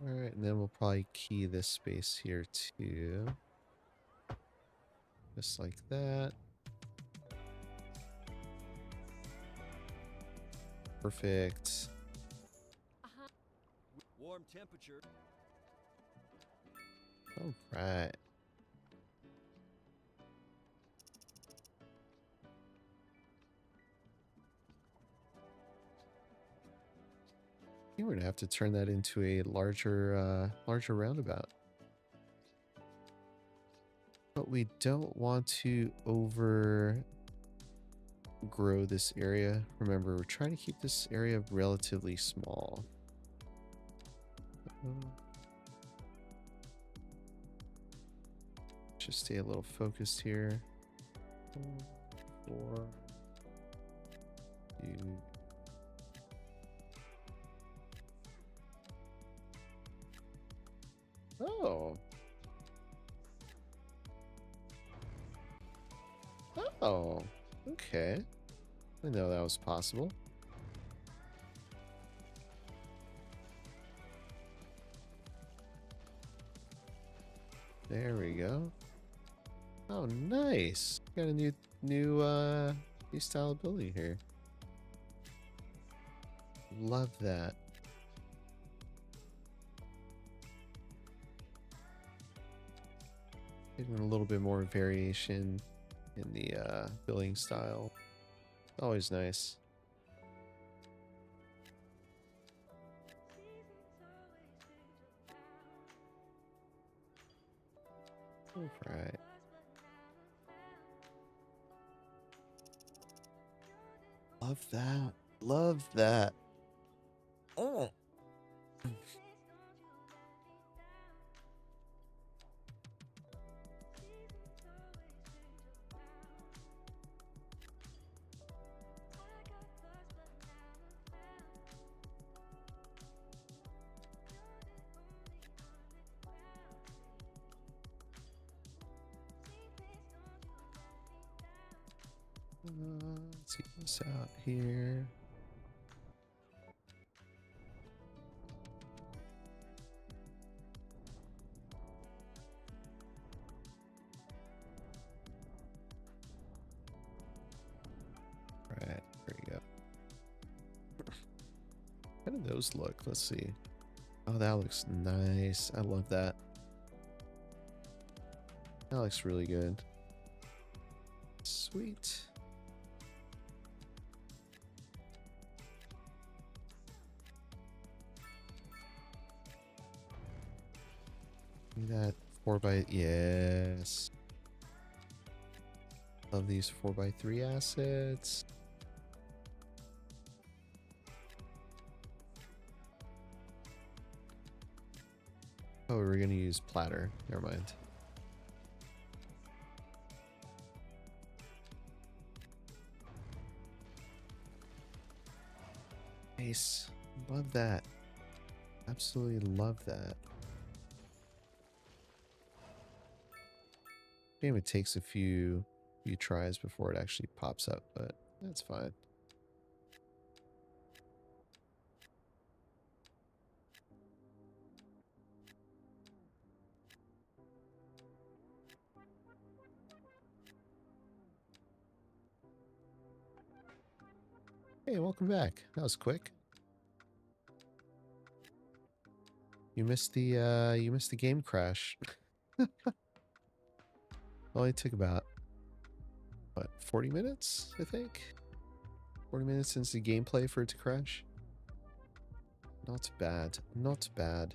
Alright, and then we'll probably key this space here too. Just like that. Perfect. Warm temperature. Alright. I think we're gonna have to turn that into a larger roundabout. But we don't want to overgrow this area. Remember, we're trying to keep this area relatively small. Just stay a little focused here. 4, 2. Oh. Oh. Okay. I didn't know that was possible. There we go. Oh, nice. Got a new style ability here. Love that. Getting a little bit more variation in the building style. Always nice. All right. Love that. Love that. Oh. Let's see this out here. Right, there we go. How do those look? Let's see. Oh, that looks nice. I love that. That looks really good. Sweet. That 4x, yes. Love these 4x3 assets. Oh, we're gonna use platter. Never mind. Nice. Love that. Absolutely love that. Game it takes a few tries before it actually pops up, but that's fine. Hey, welcome back. That was quick. You missed the game crash. Only took about what, 40 minutes, I think? 40 minutes since the gameplay for it to crash. Not bad. Not bad.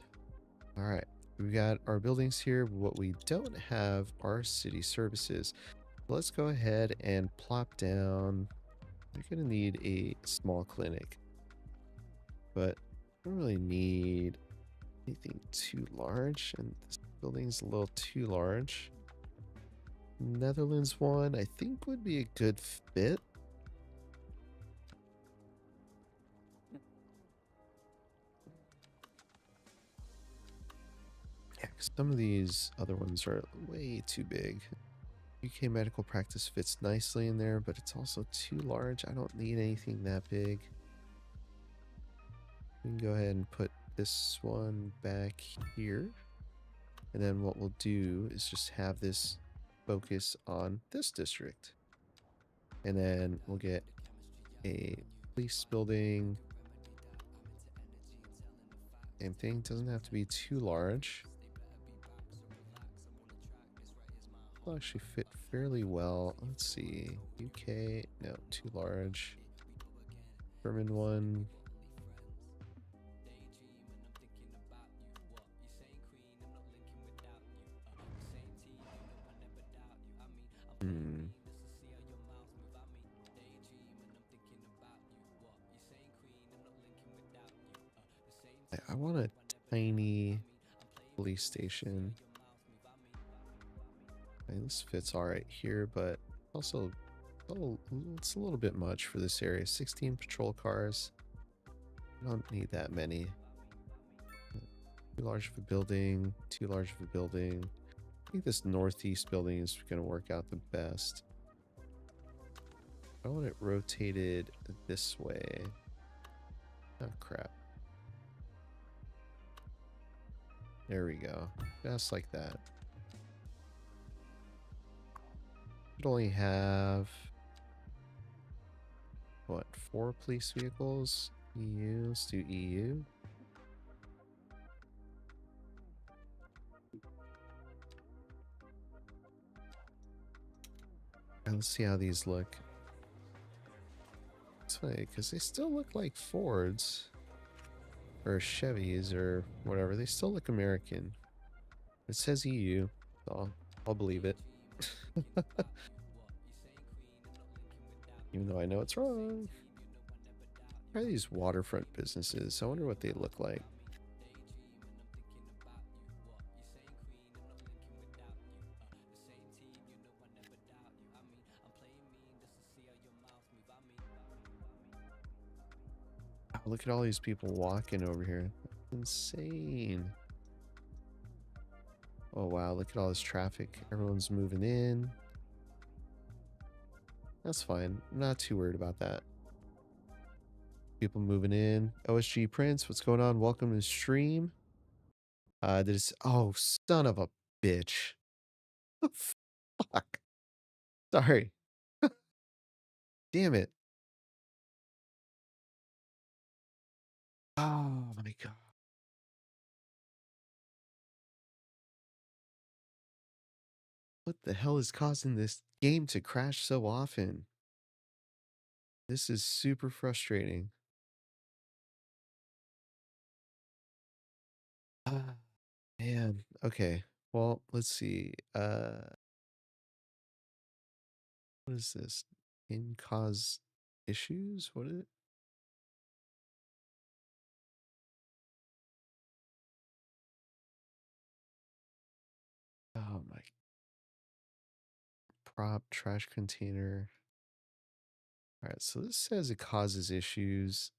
Alright. We got our buildings here. What we don't have are city services. Let's go ahead and plop down. We're going to need a small clinic. But I don't really need anything too large. And this building's a little too large. Netherlands one, I think, would be a good fit. Yeah, 'cause some of these other ones are way too big. UK medical practice fits nicely in there, but it's also too large. I don't need anything that big. We can go ahead and put this one back here. And then what we'll do is just have this focus on this district. And then we'll get a police building. Same thing, doesn't have to be too large. Will actually fit fairly well. Let's see. UK, no, too large. German one. I want a tiny police station. Okay, this fits all right here, but also it's a little bit much for this area. 16 patrol cars. I don't need that many. Too large of a building. Too large of a building. I think this northeast building is going to work out the best. I want it rotated this way. Oh, crap. There we go. Just like that. Should only have, what, 4 police vehicles? EU, let's do EU. And let's see how these look. It's funny, because they still look like Fords. Or Chevys, or whatever. They still look American. It says EU, so I'll believe it. Even though I know it's wrong. Try these waterfront businesses. I wonder what they look like. Oh, look at all these people walking over here. That's insane. Oh wow, look at all this traffic. Everyone's moving in. That's fine. I'm not too worried about that. People moving in. OSG Prince, what's going on? Welcome to the stream. Oh, son of a bitch. Fuck. Sorry. Damn it. Oh my god. What the hell is causing this game to crash so often? This is super frustrating. Ah, man. Okay. Well, let's see. What is this? In cause issues? What is it? Oh my. Prop trash container. All right, so this says it causes issues.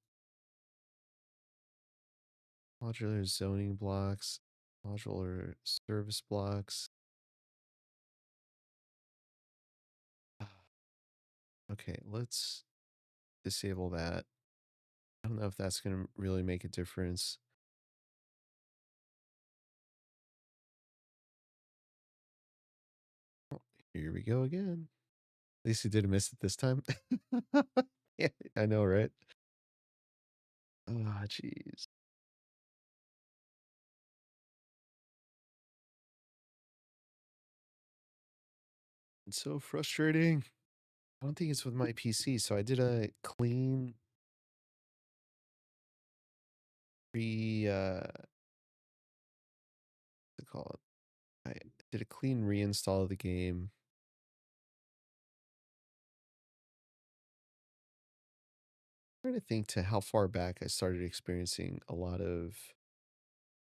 Modular zoning blocks, modular service blocks. Okay, let's disable that. I don't know if that's going to really make a difference. Oh, here we go again. At least he didn't miss it this time. Yeah, I know, right? Ah, jeez. It's so frustrating. I don't think it's with my PC. So I did a clean what's it called? I did a clean reinstall of the game. Trying to think to how far back I started experiencing a lot of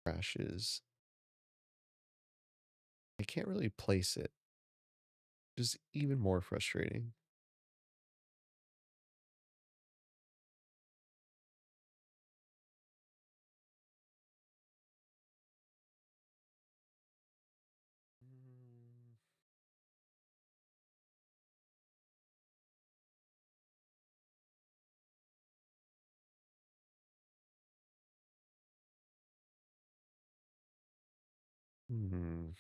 crashes. I can't really place it, which is even more frustrating. Mm,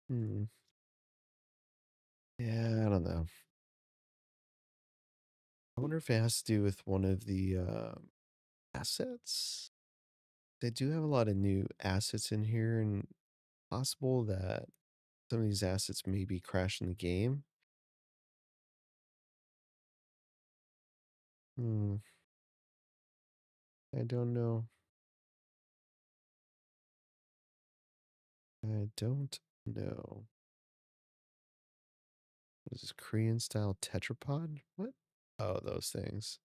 Hmm. Hmm. Yeah, I don't know. I wonder if it has to do with one of the assets. They do have a lot of new assets in here, and possible that some of these assets may be crashing the game. Hmm. I don't know. I don't know. What is this Korean style tetrapod? What? Oh, those things.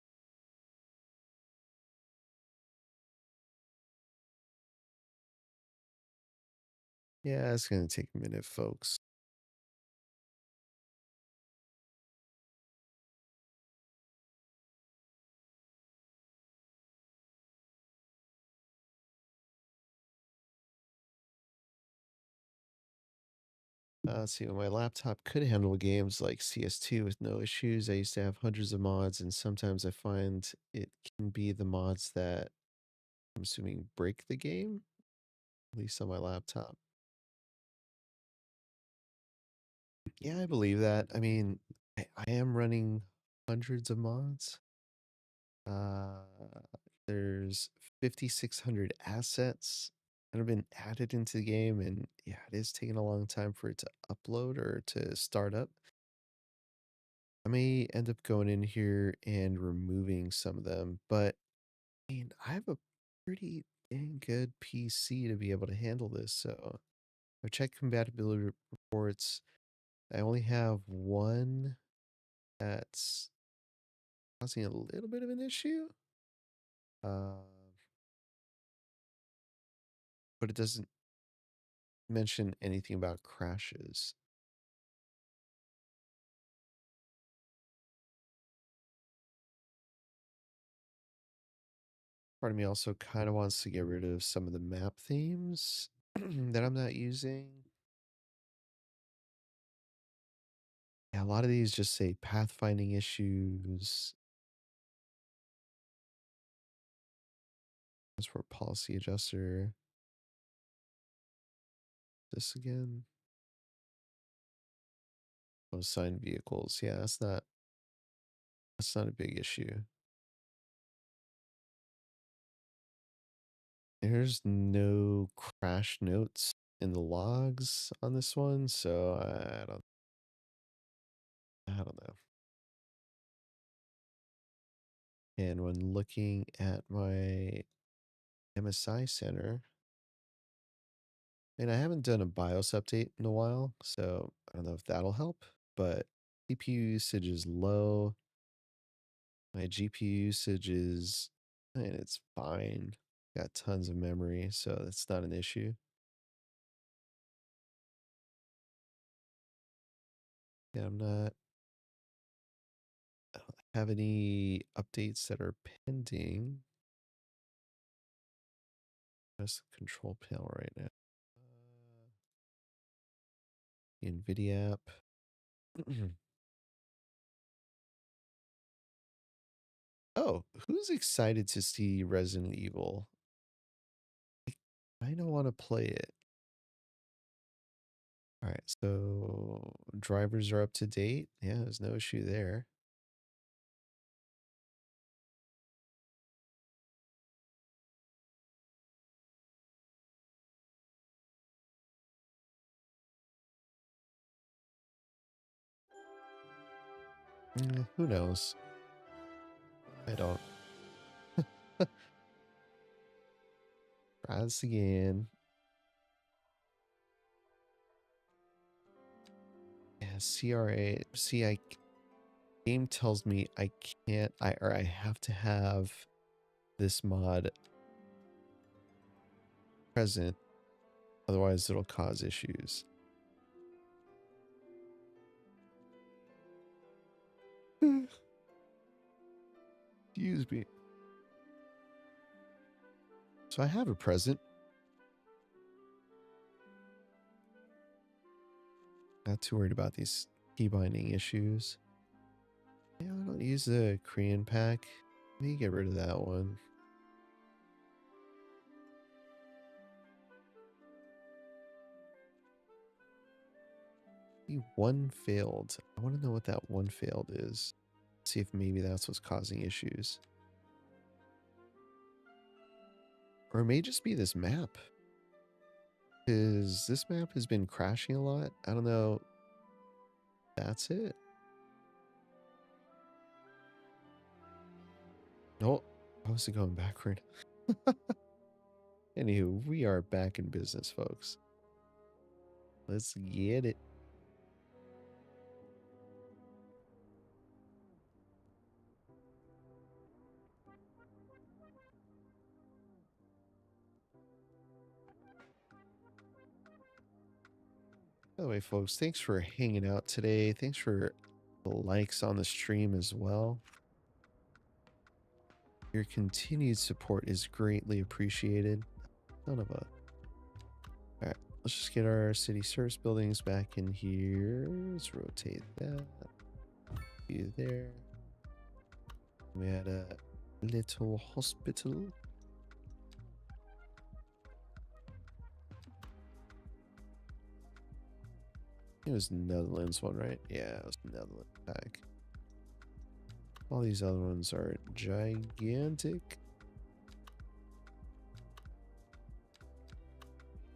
Yeah, it's gonna take a minute, folks. Let's see, my laptop could handle games like CS2 with no issues. I used to have hundreds of mods, and sometimes I find it can be the mods that I'm assuming break the game, at least on my laptop. Yeah, I believe that. I mean, I am running hundreds of mods. Uh, there's 5,600 assets that have been added into the game, and yeah, it is taking a long time for it to upload or to start up. I may end up going in here and removing some of them, but I mean, I have a pretty dang good PC to be able to handle this. So I've checked compatibility reports. I only have one that's causing a little bit of an issue. Uh, but it doesn't mention anything about crashes. Part of me also kind of wants to get rid of some of the map themes that I'm not using. Yeah, a lot of these just say pathfinding issues. As for policy adjuster, this again. Oh, assigned vehicles. Yeah, that's not a big issue. There's no crash notes in the logs on this one, so I don't know. And when looking at my MSI center, and I haven't done a BIOS update in a while, so I don't know if that'll help, but CPU usage is low. My GPU usage is, and it's fine. Got tons of memory, so that's not an issue. Yeah, I don't have any updates that are pending. That's the control panel right now. The NVIDIA app. Oh, who's excited to see Resident Evil? I don't want to play it. All right, so drivers are up to date. Yeah, there's no issue there. Who knows? I don't. Try this again. Yeah, CRA. See, game tells me I can't. I have to have this mod present, otherwise it'll cause issues. Excuse me. So I have a present. Not too worried about these key binding issues. Yeah, I don't use the Korean pack. Let me get rid of that one. One failed. I want to know what that one failed is. See if maybe that's what's causing issues. Or it may just be this map. Because this map has been crashing a lot. I don't know. That's it. Oh, I was going backward. Anywho, we are back in business, folks. Let's get it. By the way, folks, thanks for hanging out today. Thanks for the likes on the stream as well. Your continued support is greatly appreciated. Son of a... Alright, let's just get our city service buildings back in here. Let's rotate that. You there. We had a little hospital. It was Netherlands one, right? Yeah, it was Netherlands pack. All these other ones are gigantic.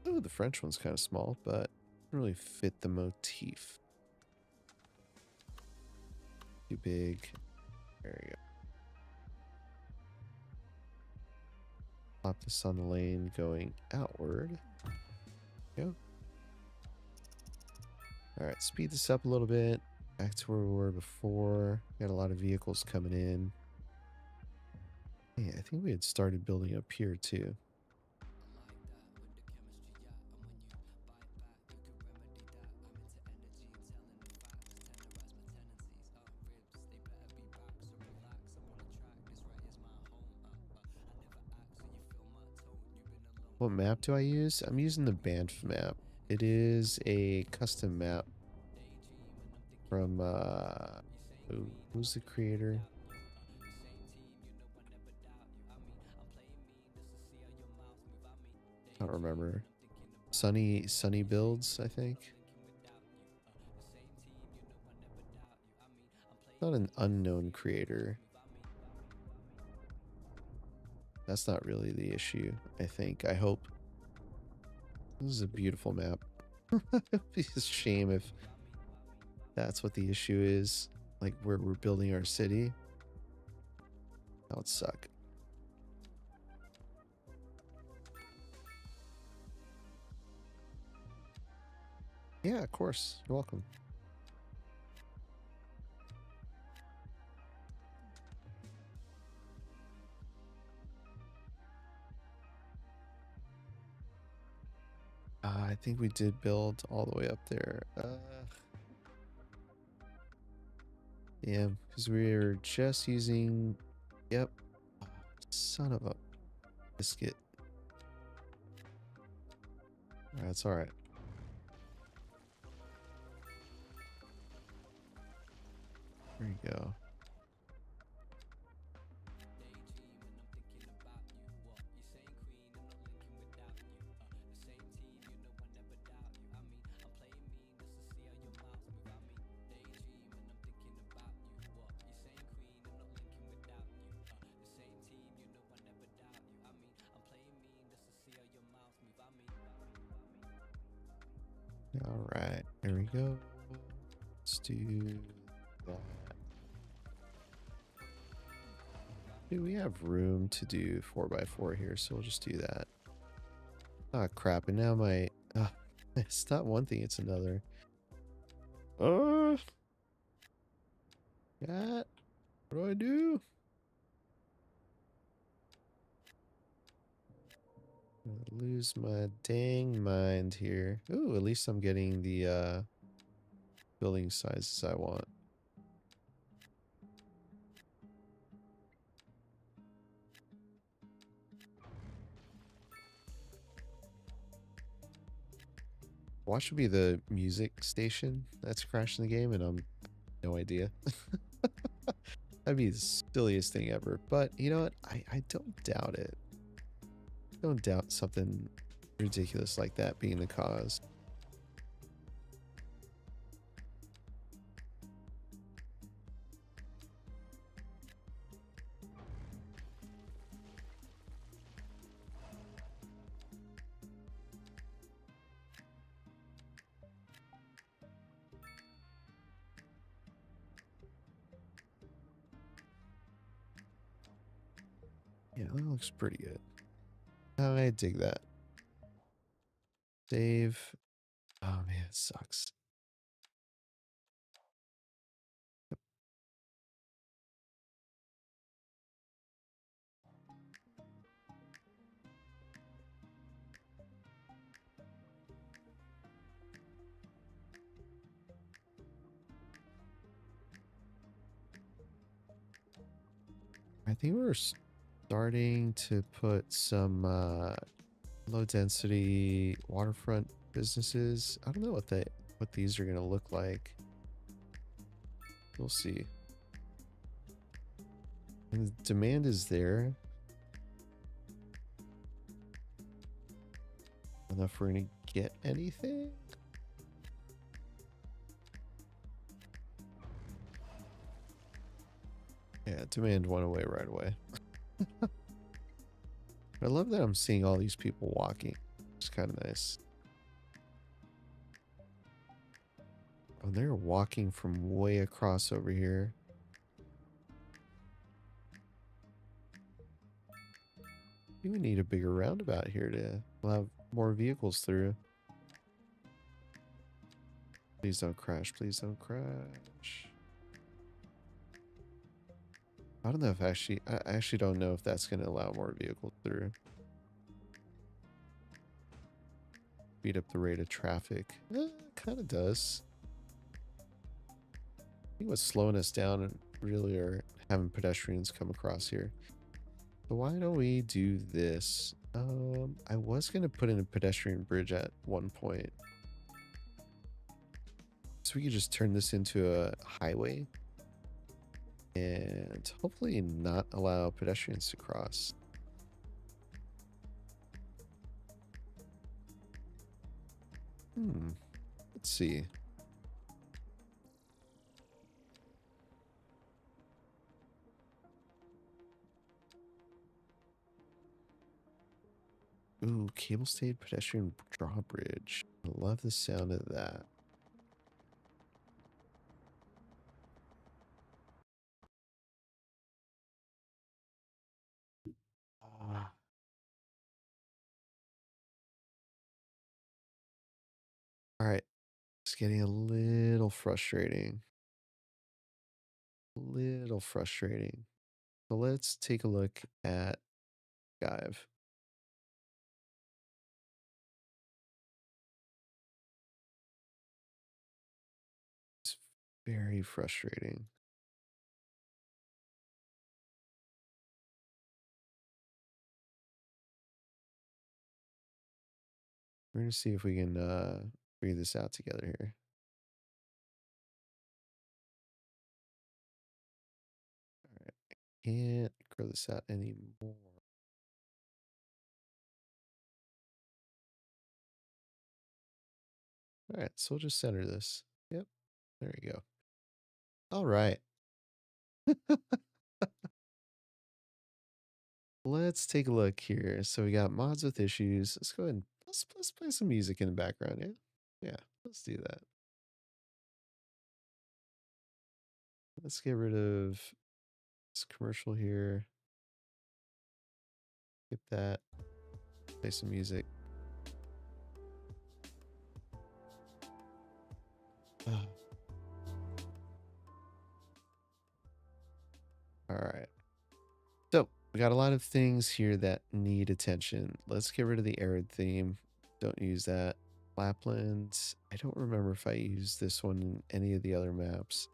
Oh, the French one's kind of small, but doesn't really fit the motif. Too big. There we go. Pop this on the lane going outward. Go. Alright, speed this up a little bit. Back to where we were before. Got a lot of vehicles coming in. Hey, I think we had started building up here too. What map do I use? I'm using the Banff map. It is a custom map from who's the creator? I don't remember. Sunny Builds, I think. Not an unknown creator. That's not really the issue, I think. I hope. This is a beautiful map. It'd be a shame if that's what the issue is. Like where we're building our city. That would suck. Yeah, of course. You're welcome. I think we did build all the way up there. Yeah, because we were just using... Yep. Son of a biscuit. That's all right. There you go. All right, there we go. Let's do that. Dude, we have room to do 4x4 here, so we'll just do that. Ah, crap, and now my... it's not one thing, it's another. God, what do I do? I'm gonna lose my dang mind here. Ooh, at least I'm getting the building sizes I want. Watch should be the music station that's crashing the game, and I'm no idea. That'd be the silliest thing ever. But you know what? I don't doubt it. Don't doubt something ridiculous like that being the cause. Yeah, that looks pretty good. I dig that. Save. Oh man, it sucks. I think we're starting to put some low density waterfront businesses. I don't know what these are gonna look like. We'll see. And the demand is there. I don't know if we're gonna get anything. Yeah, demand went away right away. I love that I'm seeing all these people walking. It's kind of nice. Oh, they're walking from way across over here. We need a bigger roundabout here to allow more vehicles through. Please don't crash. Please don't crash. I don't know if I actually don't know if that's going to allow more vehicles through. Speed up the rate of traffic. Kind of does. I think what's slowing us down and really are having pedestrians come across here. So why don't we do this? I was going to put in a pedestrian bridge at one point. So we could just turn this into a highway and hopefully not allow pedestrians to cross. Let's see. Ooh, cable stayed pedestrian drawbridge. I love the sound of that. All right, it's getting a little frustrating. So let's take a look at Skyve. It's very frustrating. We're gonna see if we can figure this out together here. All right, can't grow this out anymore. All right, so we'll just center this. Yep, there you go. All right. Let's take a look here. So we got mods with issues. Let's go ahead and let's play some music in the background. Yeah, let's do that. Let's get rid of this commercial here. Skip that. Play some music. All right. So we got a lot of things here that need attention. Let's get rid of the arid theme. Don't use that. Laplands. I don't remember if I used this one in any of the other maps.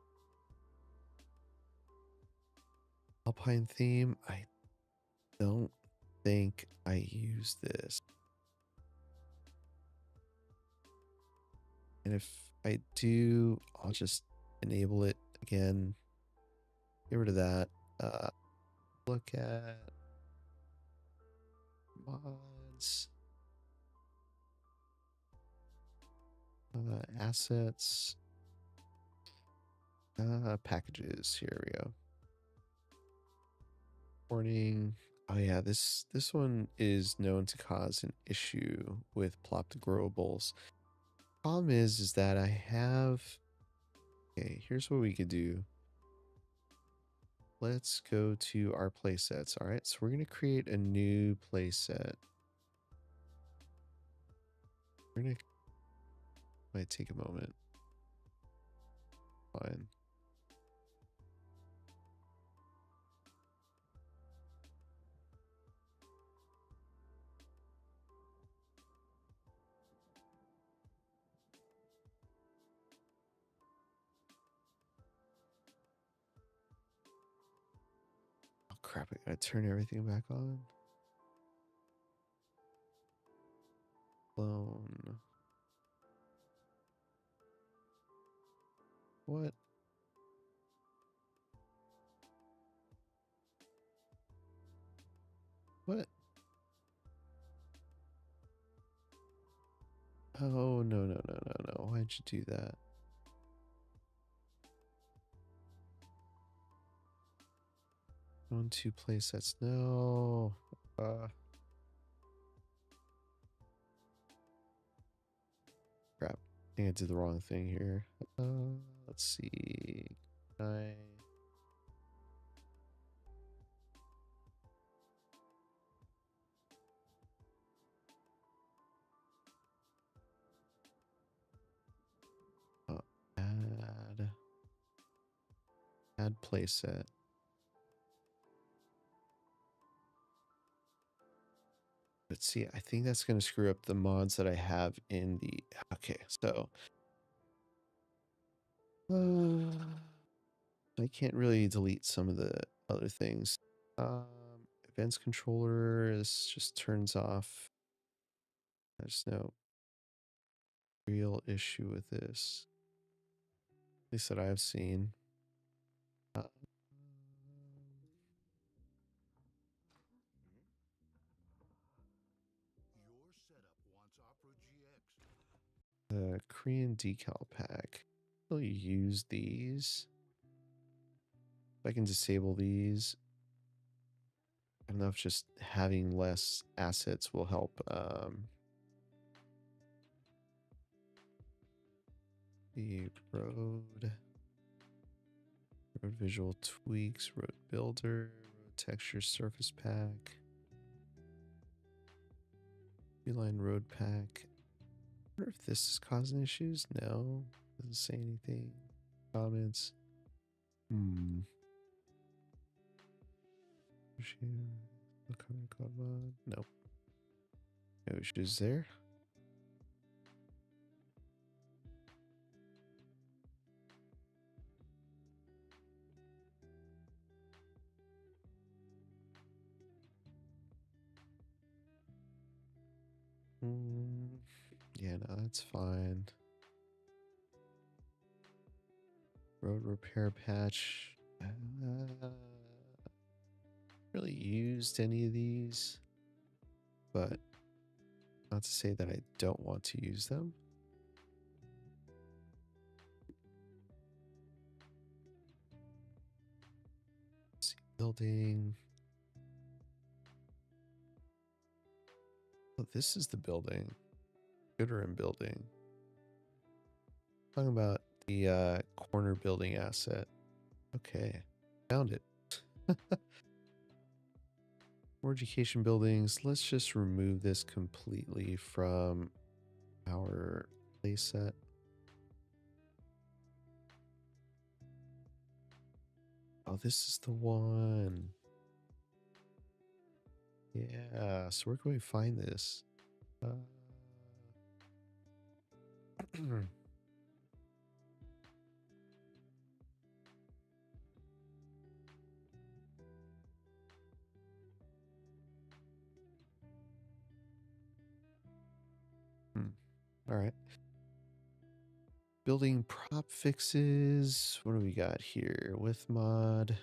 Alpine theme. I don't think I used this. And if I do, I'll just enable it again. Get rid of that. Look at mods. Assets. Packages. Here we go. Warning. Oh yeah, this one is known to cause an issue with plopped growables. Problem is that I have. Okay, here's what we could do. Let's go to our playsets. All right, so we're gonna create a new playset. We're gonna. Might take a moment. Fine. Oh crap! I gotta turn everything back on. Clone. What? What? Oh no! Why'd you do that? One, two playsets. No. Crap. I think I did the wrong thing here. Let's see. Can I. Add. Add playset. Let's see. I think that's going to screw up the mods that I have in the. Okay, so. I can't really delete some of the other things. Events controller, this just turns off. There's no real issue with this. At least that I've seen. The Korean decal pack. Will you use these? If I can disable these. I don't know if just having less assets will help. The road visual tweaks, road builder, road texture surface pack, Beeline road pack. I wonder if this is causing issues. No, doesn't say anything. Comments. Nope. No issues there. Yeah, no, that's fine. Road repair patch. Really used any of these, but not to say that I don't want to use them. Let's see, building. Oh, this is the building. Gooderham building. Talking about the corner building asset. Okay, found it. More education buildings. Let's just remove this completely from our playset. Oh, this is the one. Yeah, so where can we find this? All right. Building prop fixes. What do we got here? With mod.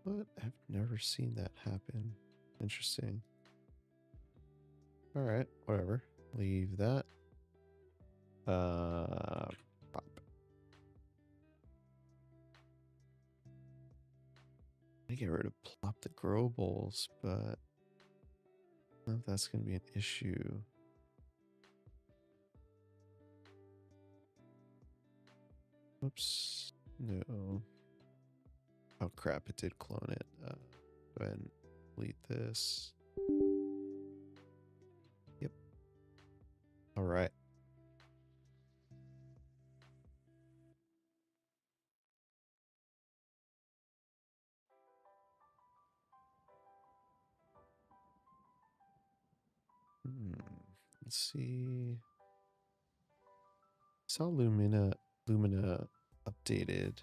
What? I've never seen that happen. Interesting. All right, whatever. Leave that. Prop. I get rid of plop the grow bowls, but I don't know if that's going to be an issue. Oops. No. Oh crap, it did clone it. Go ahead and delete this. Yep. All right. Let's see. Saw Lumina updated.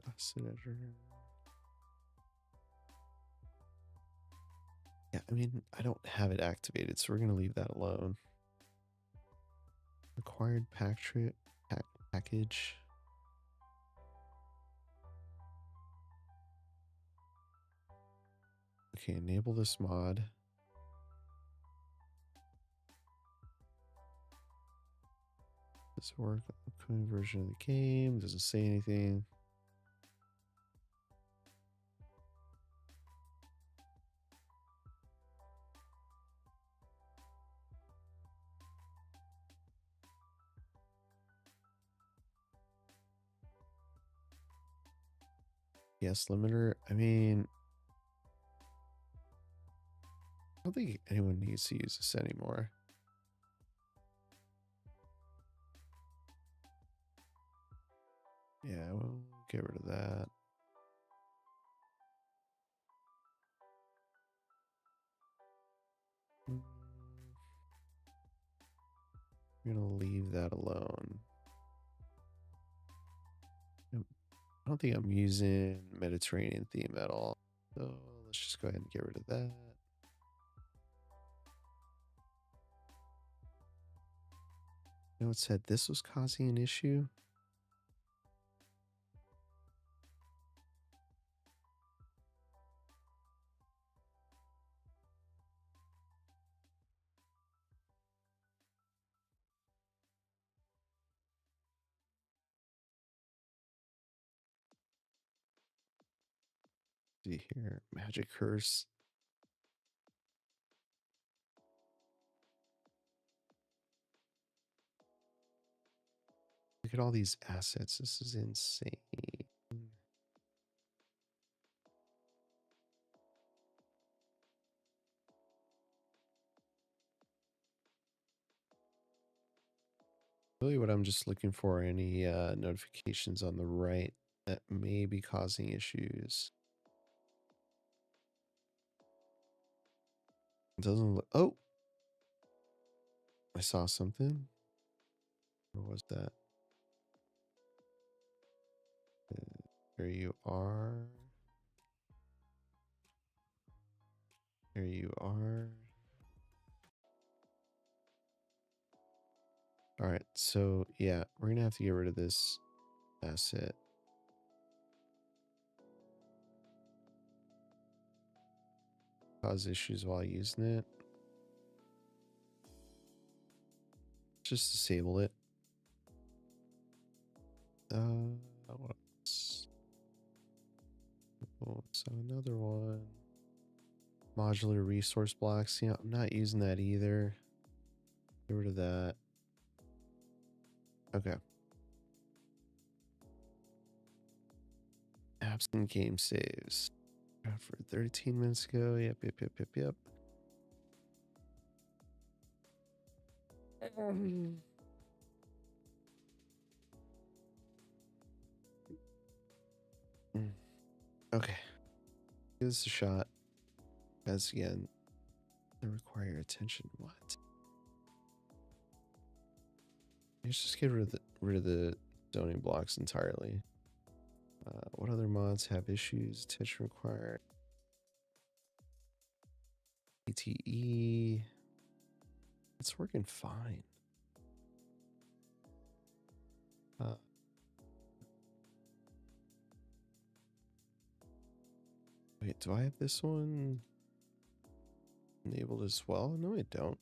Asset editor. Yeah, I mean, I don't have it activated, so we're gonna leave that alone. Required package. Okay, enable this mod. Does it work? Upcoming version of the game. Doesn't say anything. Yes, limiter. I mean, I don't think anyone needs to use this anymore. Yeah, we'll get rid of that. We're gonna leave that alone. I don't think I'm using Mediterranean theme at all. So let's just go ahead and get rid of that. You know, it said this was causing an issue. See here, magic curse. Look at all these assets. This is insane. Really what I'm just looking for, any notifications on the right that may be causing issues. It doesn't look, oh, I saw something. Where was that? Here you are. Here you are. All right, so yeah, we're gonna have to get rid of this asset. Cause issues while using it. Just disable it. What else? Oh, so another one. Modular resource blocks. Yeah, I'm not using that either. Get rid of that. Okay. Absent game saves. For 13 minutes ago. Yep. Okay. Give this a shot. As again, they require your attention. What? Let's just get rid of the zoning blocks entirely. What other mods have issues? Attention required. ATE. It's working fine. Wait, do I have this one enabled as well? No, I don't.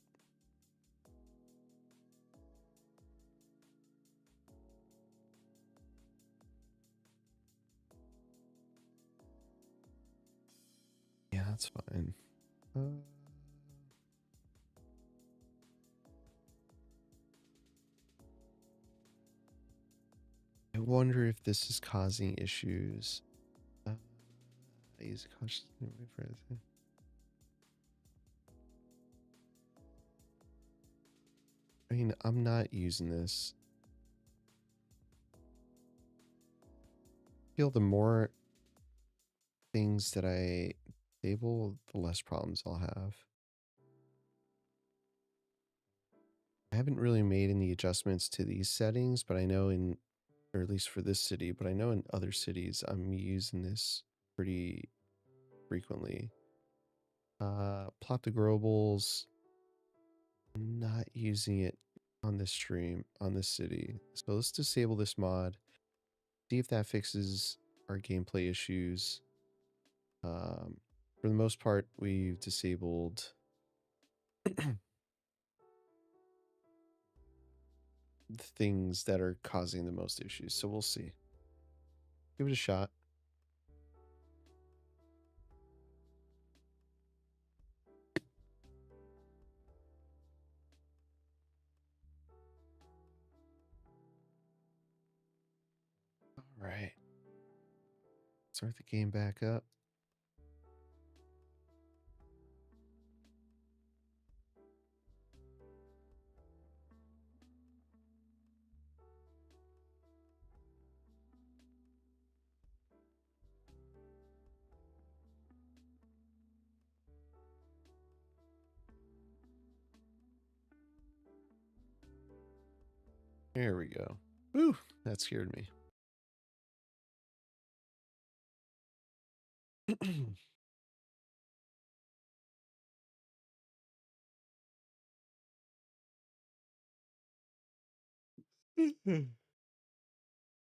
Yeah, that's fine. I wonder if this is causing issues. I use cautious for everything. I mean, I'm not using this. I feel the more things that I disable, the less problems I'll have. I haven't really made any adjustments to these settings, but I know or at least for this city, but I know in other cities I'm using this pretty frequently. Plot the Grobles, not using it on this stream, on this city. So let's disable this mod, see if that fixes our gameplay issues. For the most part, we've disabled the things that are causing the most issues. So we'll see. Give it a shot. All right. Start the game back up. There we go. Woo, that scared me.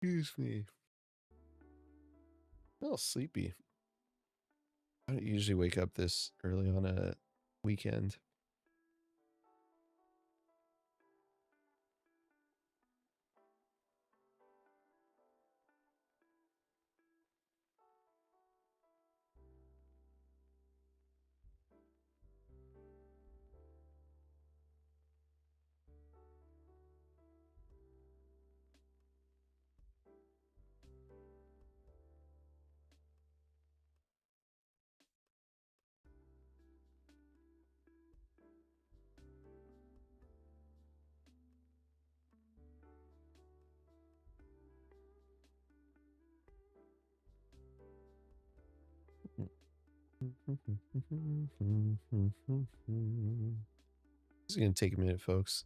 Excuse me. A little sleepy. I don't usually wake up this early on a weekend. This is going to take a minute, folks.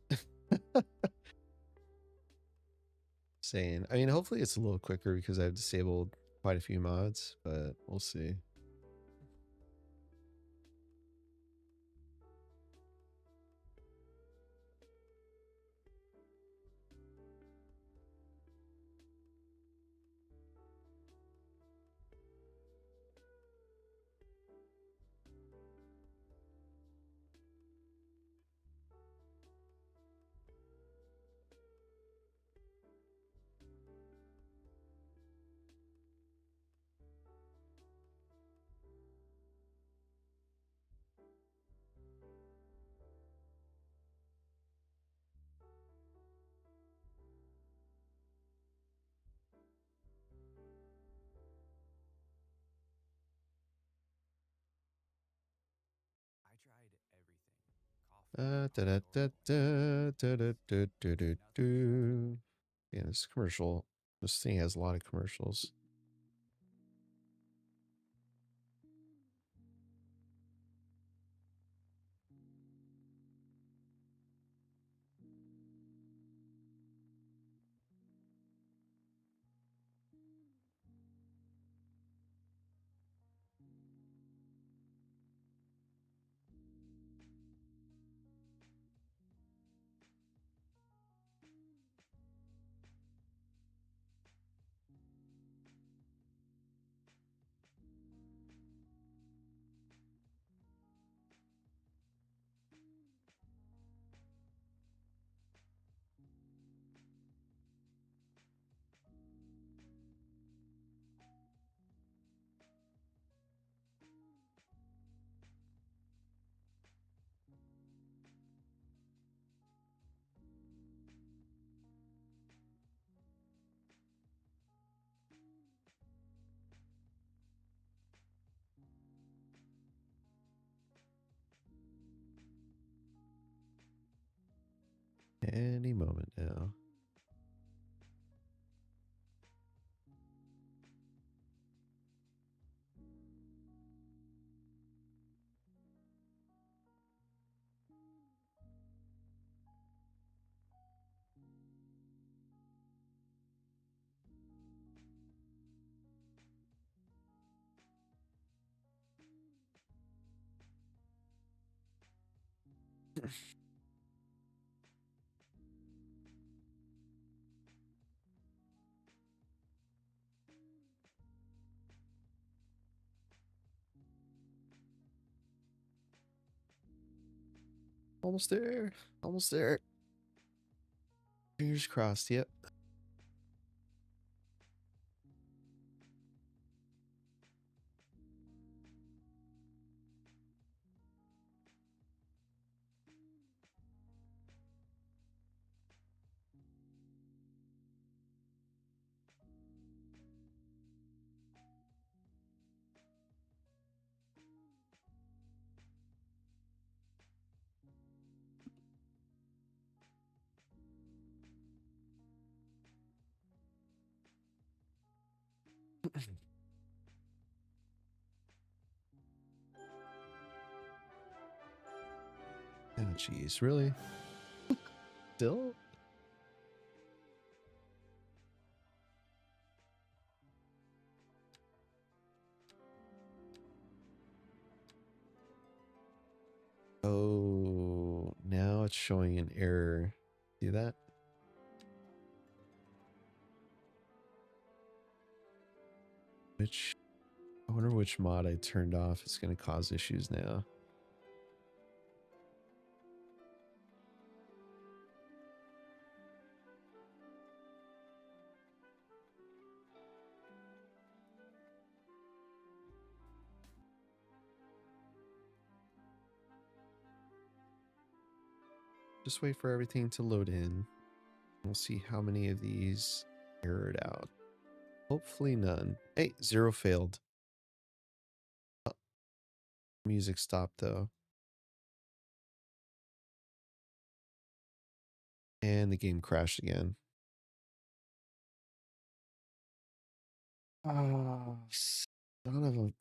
saying. I mean, hopefully it's a little quicker because I've disabled quite a few mods, but we'll see. I tried everything. Da, Coffee, da, da, da, da, da, da, da, da, nothing worked. da. Yeah, this commercial. This thing has a lot of commercials. Any moment now. Almost there. Almost there. Fingers crossed. Yep. Oh, jeez. Really? Still? Oh, now it's showing an error. See that? I wonder which mod I turned off is going to cause issues now. Just wait for everything to load in. We'll see how many of these errored out. Hopefully none. Hey, 0 failed. Oh, music stopped though. And the game crashed again. Oh, son of a...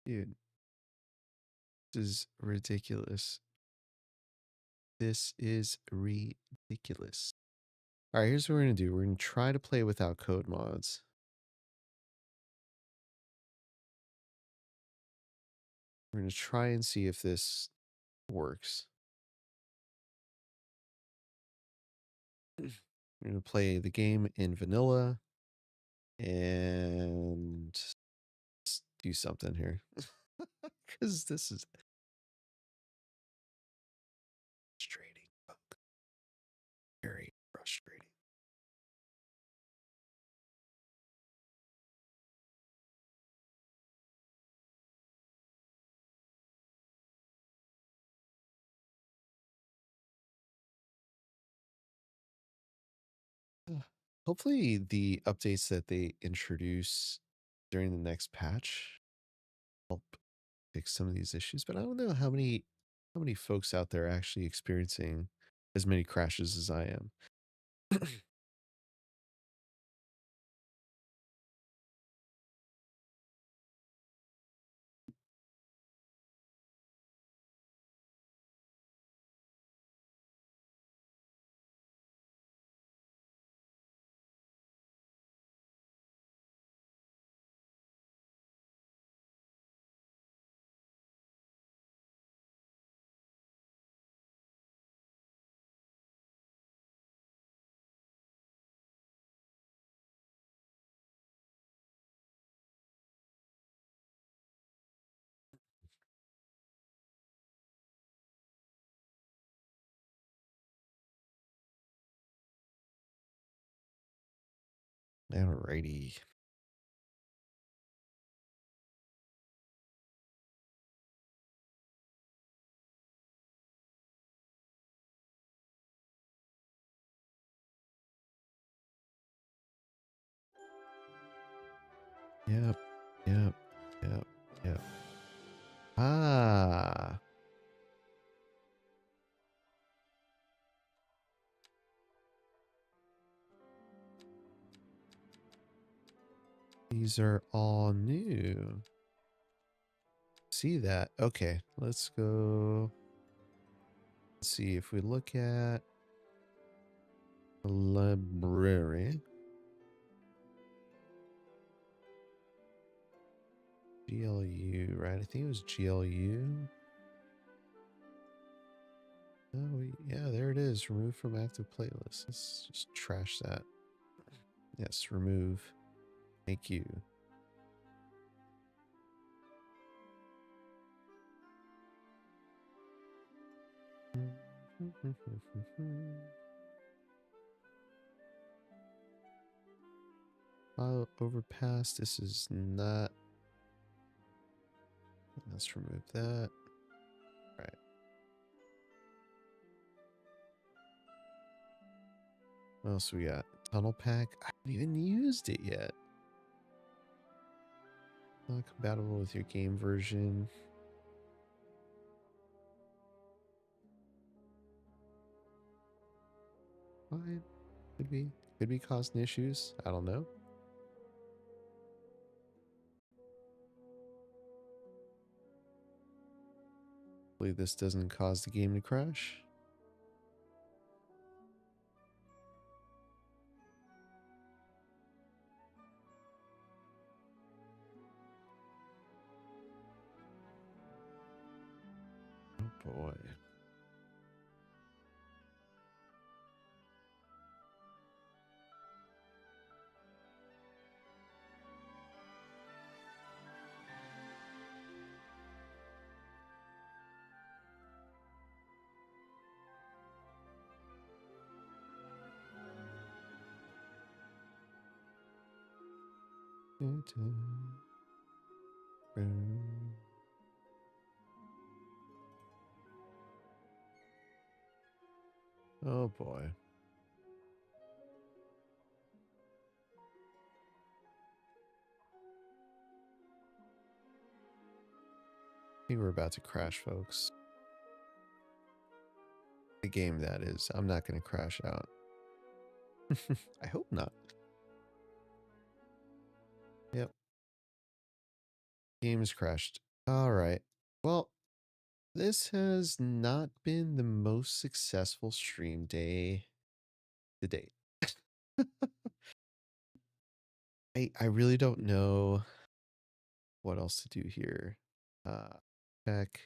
Dude, this is ridiculous. This is ridiculous. All right, here's what we're going to do. We're going to try to play without code mods. We're going to try and see if this works. We're going to play the game in vanilla and do something here. Because this is frustrating. Very frustrating. Hopefully the updates that they introduce during the next patch help fix some of these issues, but I don't know how many folks out there are actually experiencing as many crashes as I am. Alrighty. Yep, yep, yep, yep. Ah. These are all new. See that? Okay, let's go. Let's see if we look at the library. GLU, right? I think it was GLU. Oh, yeah, there it is. Remove from active playlist. Let's just trash that. Yes, remove. Thank you. File overpass. This is not. Let's remove that. All right. What else we got? Tunnel pack. I haven't even used it yet. Not compatible with your game version. Fine. Could be. Could be causing issues. I don't know. Hopefully this doesn't cause the game to crash. Oh boy. Oh boy. I think we're about to crash, folks. The game, that is. I'm not going to crash out. I hope not. Yep. Game has crashed. All right. Well, this has not been the most successful stream day to date. I really don't know what else to do here. Check.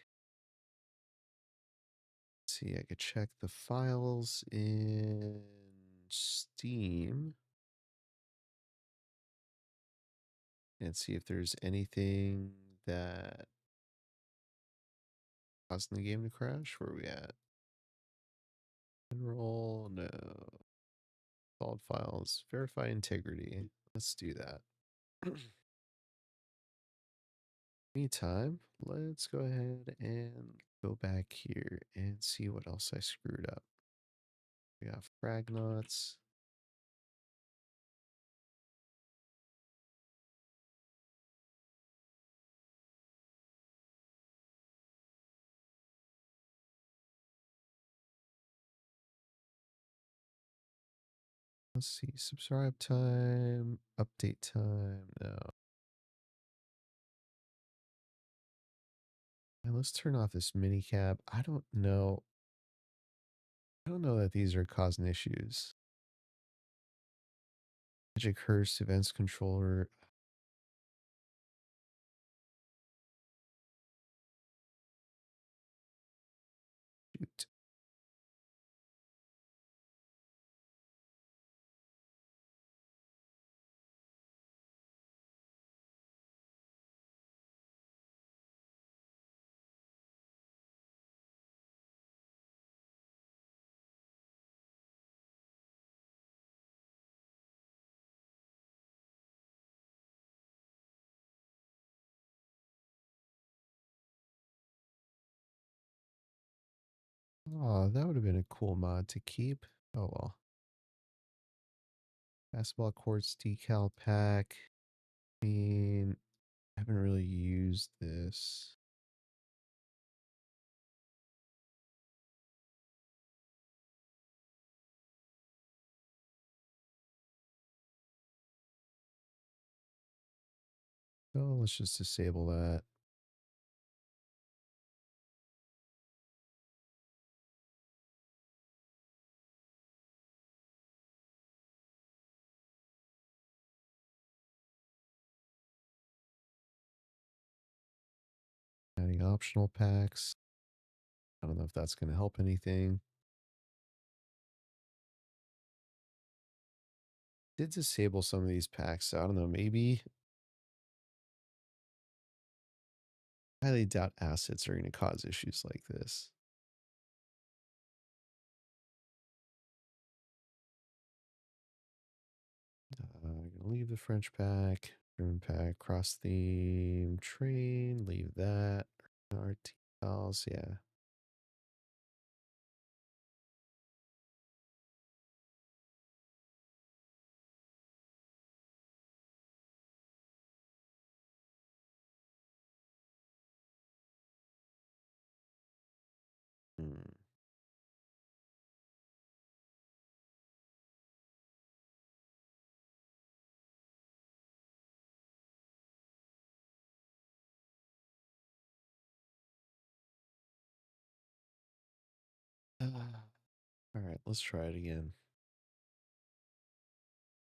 See, I could check the files in Steam and see if there's anything that causing the game to crash. Where are we at? General, no. Installed files, verify integrity. Let's do that. Meantime, let's go ahead and go back here and see what else I screwed up. We got Fragnauts. Let's see, subscribe time, update time, no. And let's turn off this minicab. I don't know that these are causing issues. Magic Hearst events controller. Shoot. Oh, that would have been a cool mod to keep. Oh well. Basketball courts decal pack. I mean, I haven't really used this. So let's just disable that. Adding optional packs. I don't know if that's going to help anything. Did disable some of these packs, so I don't know, maybe. I highly doubt assets are going to cause issues like this. I'm going to leave the French pack, German pack, cross theme, train, leave that. RT files, yeah. All right, let's try it again.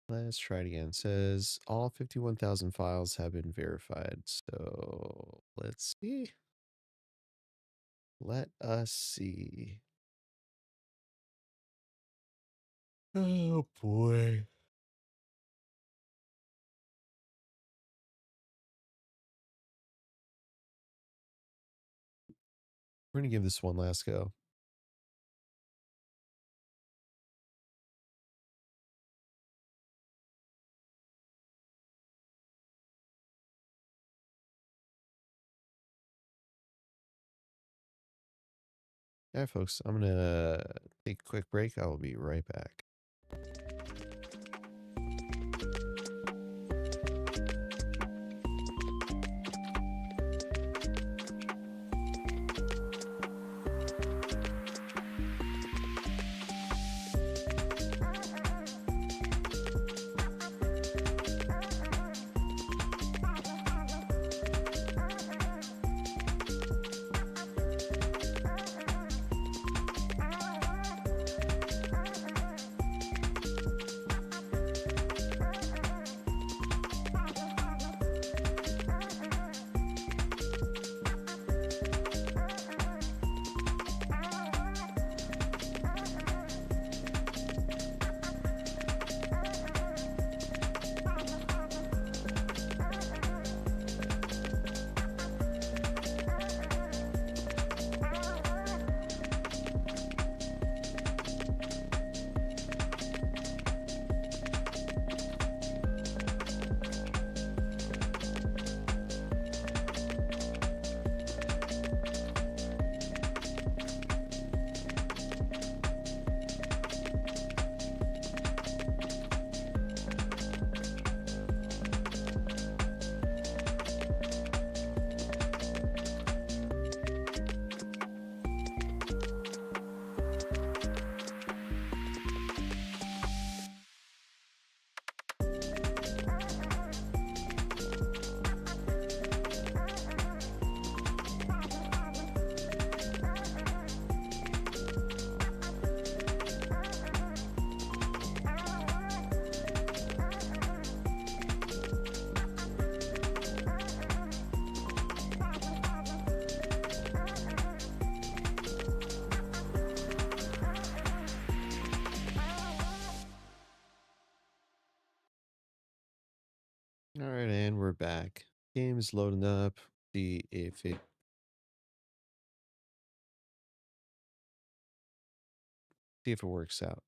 Let's try it again. It says all 51,000 files have been verified. So let's see. Let us see. Oh boy. We're going to give this one last go. All right, folks, I'm going to take a quick break. I will be right back. All right, and we're back. Game is loading up. See if it works out.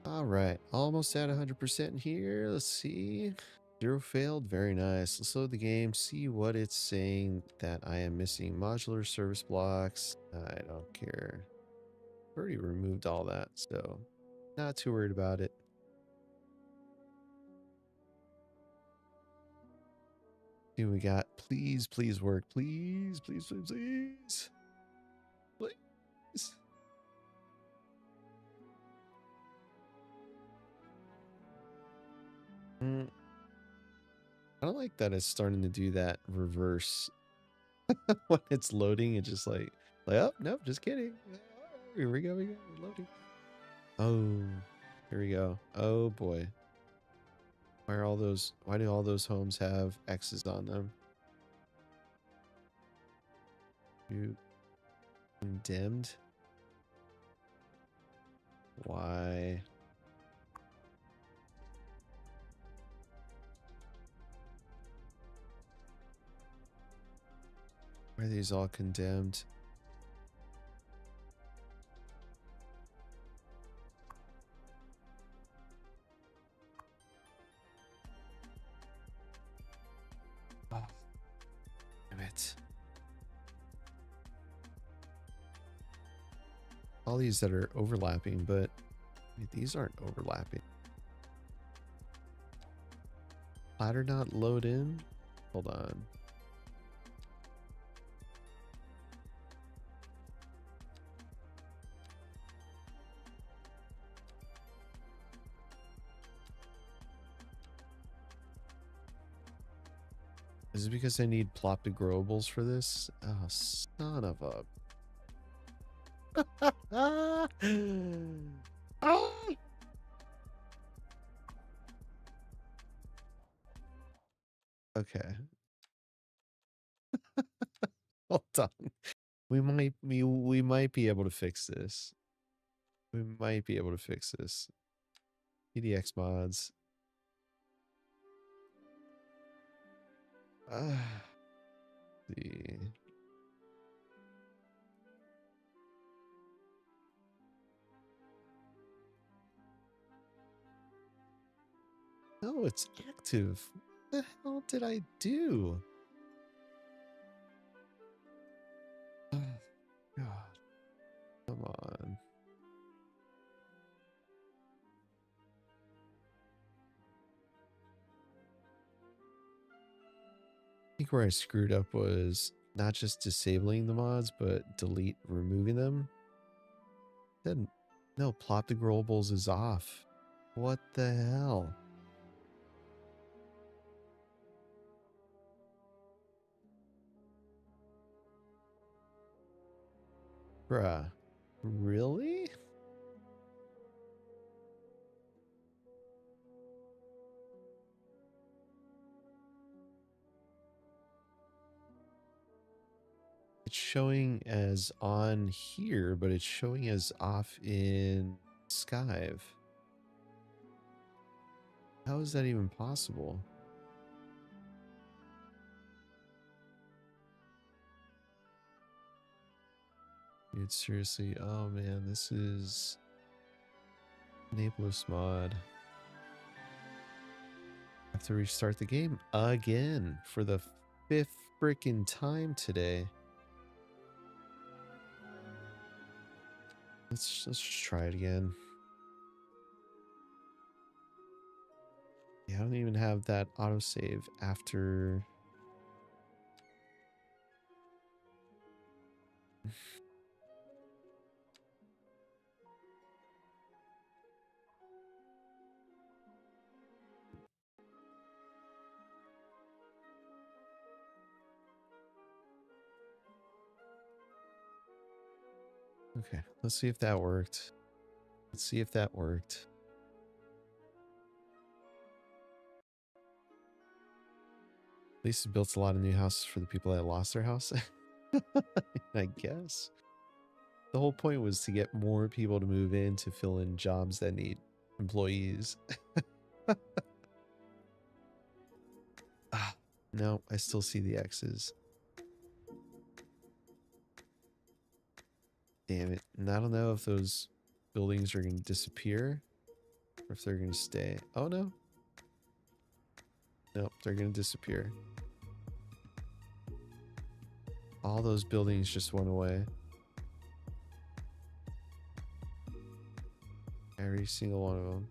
All right, almost at 100% here. Let's see. 0 failed. Very nice. Let's load the game, see what it's saying that I am missing. Modular service blocks. I don't care. Already removed all that, so not too worried about it. See what we got. Please, please work. Please, please, please, please. Please. I don't like that it's starting to do that reverse when it's loading. It's just like, oh, nope, just kidding. Here we go, we're loading. Oh, here we go. Oh boy. Why do all those homes have X's on them? You condemned? Why? Why are these all condemned? Oh, damn it. All these that are overlapping, but these aren't overlapping. Ladder not load in? Hold on. Is it because I need plop to growables for this? Oh, son of a... Ah! Okay. Hold on. We might be able to fix this. We might be able to fix this. PDX mods. See. No, it's active. What the hell did I do? Oh, God. Come on. I think where I screwed up was not just disabling the mods, but removing them. Then, no, plop the growables is off. What the hell? Bruh. Really? It's showing as on here, but it's showing as off in Skive. How is that even possible? Dude, seriously, oh man, this is Naples mod. I have to restart the game again for the 5th freaking time today. Let's just try it again. Yeah, I don't even have that autosave after. Okay, let's see if that worked. Let's see if that worked. At least it built a lot of new houses for the people that lost their house. I guess. The whole point was to get more people to move in to fill in jobs that need employees. No, I still see the X's. Damn it. And I don't know if those buildings are going to disappear or if they're going to stay. Oh, no. Nope, they're going to disappear. All those buildings just went away. Every single one of them.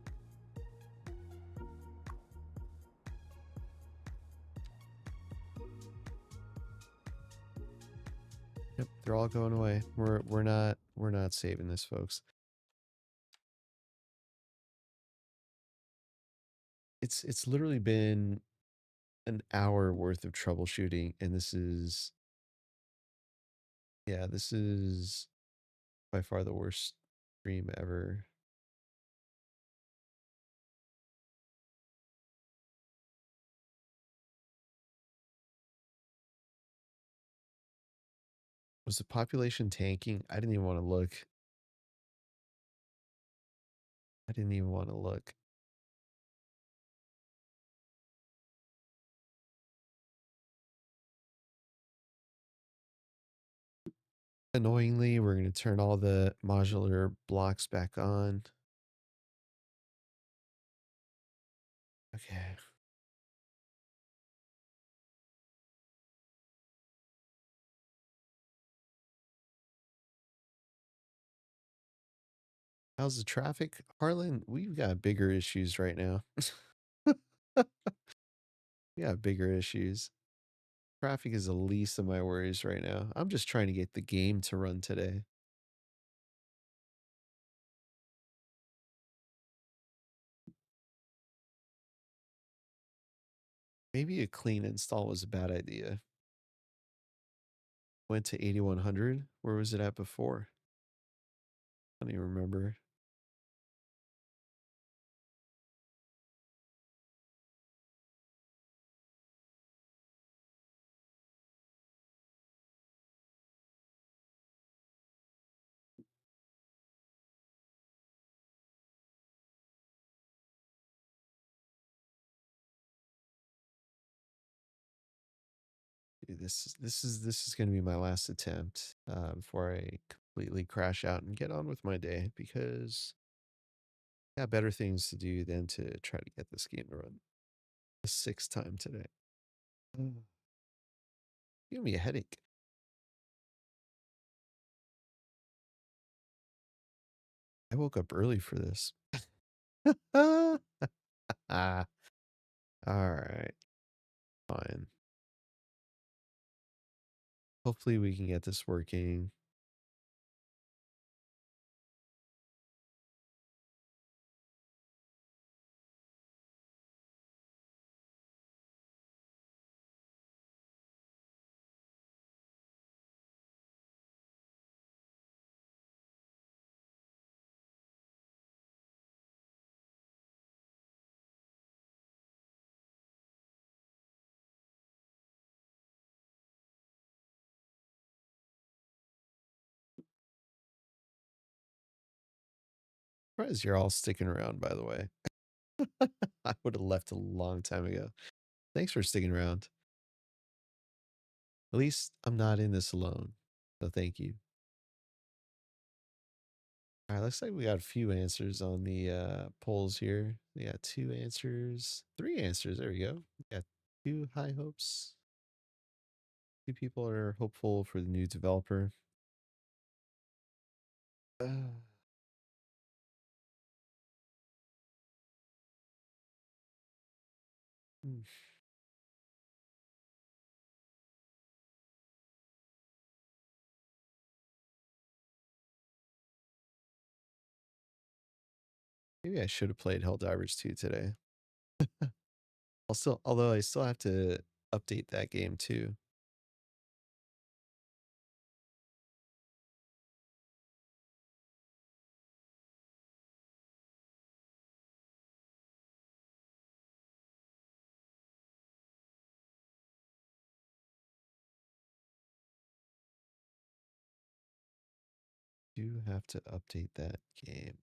Yep, they're all going away. We're not saving this, folks. It's literally been an hour worth of troubleshooting, and this is by far the worst stream ever. Was the population tanking? I didn't even want to look. I didn't even want to look. Annoyingly, we're going to turn all the modular blocks back on. Okay. How's the traffic? Harlan, we've got bigger issues right now. We got bigger issues. Traffic is the least of my worries right now. I'm just trying to get the game to run today. Maybe a clean install was a bad idea. Went to 8100. Where was it at before? I don't even remember. Dude, this is going to be my last attempt before I completely crash out and get on with my day, because I got better things to do than to try to get this game to run. The 6th time today. Give me a headache. I woke up early for this. All right. Fine. Hopefully we can get this working. Surprised you're all sticking around, by the way. I would have left a long time ago. Thanks for sticking around. At least I'm not in this alone. So thank you. All right, looks like we got a few answers on the polls here. We got 2 answers, 3 answers. There we go. We got 2 high hopes. 2 people are hopeful for the new developer. Hmm. Maybe I should have played Helldivers 2 today. Although I still have to update that game too. Do have to update that game.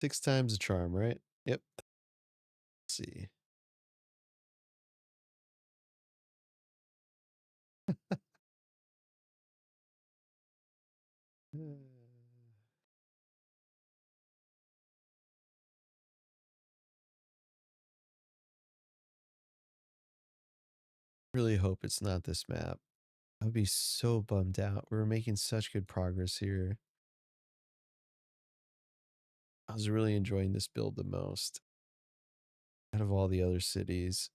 Six times the charm, right? Yep. Let's see. Really hope it's not this map. I would be so bummed out. We were making such good progress here. I was really enjoying this build the most out of all the other cities.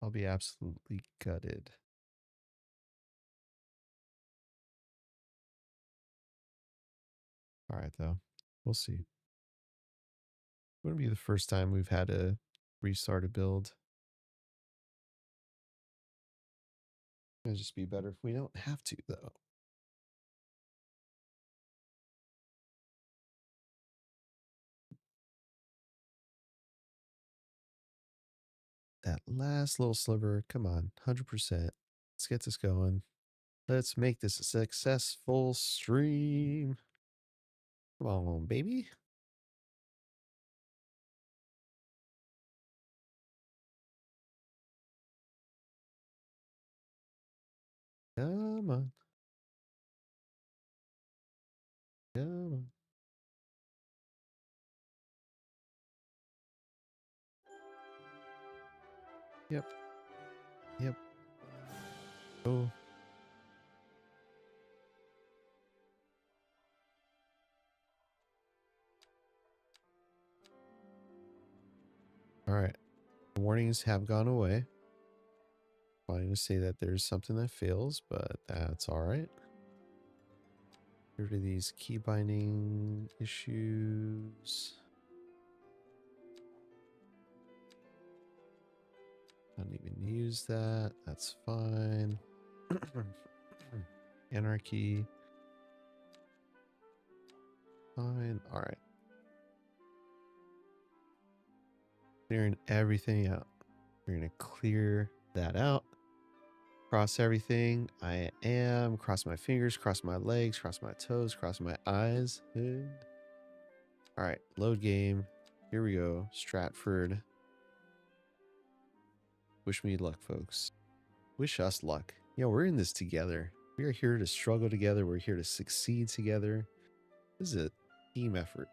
I'll be absolutely gutted. All right, though. We'll see. Wouldn't be the first time we've had to restart a build. It'd just be better if we don't have to, though. That last little sliver, come on, 100%. Let's get this going. Let's make this a successful stream. Come on, baby. Come on. Come on. Yep. Yep. Oh. All right. Warnings have gone away. I'm going to say that there's something that fails, but that's all right. Here are these key binding issues. I don't even use that. That's fine. Anarchy. Fine. All right. Clearing everything out. We're going to clear that out. Cross everything. I am. Cross my fingers, cross my legs, cross my toes, cross my eyes. All right, load game. Here we go. Stratford. Wish me luck, folks. Wish us luck. Yeah, we're in this together. We are here to struggle together. We're here to succeed together. This is a team effort.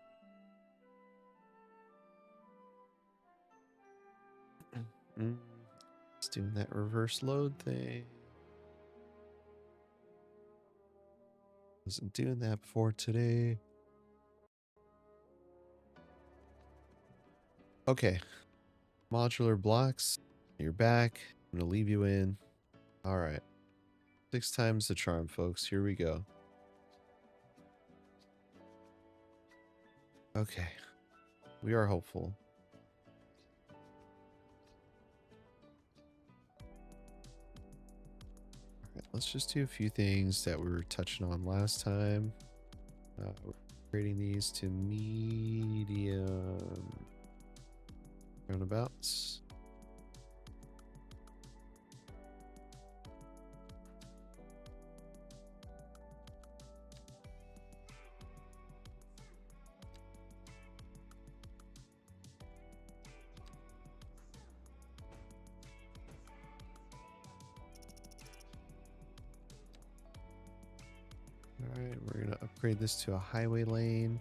It's doing that reverse load thing. Wasn't doing that before today. Okay. Modular blocks. You're back. I'm going to leave you in. All right. 6 times the charm, folks. Here we go. Okay. We are hopeful. All right, let's just do a few things that we were touching on last time. We're creating these to medium roundabouts. All right, we're going to upgrade this to a highway lane.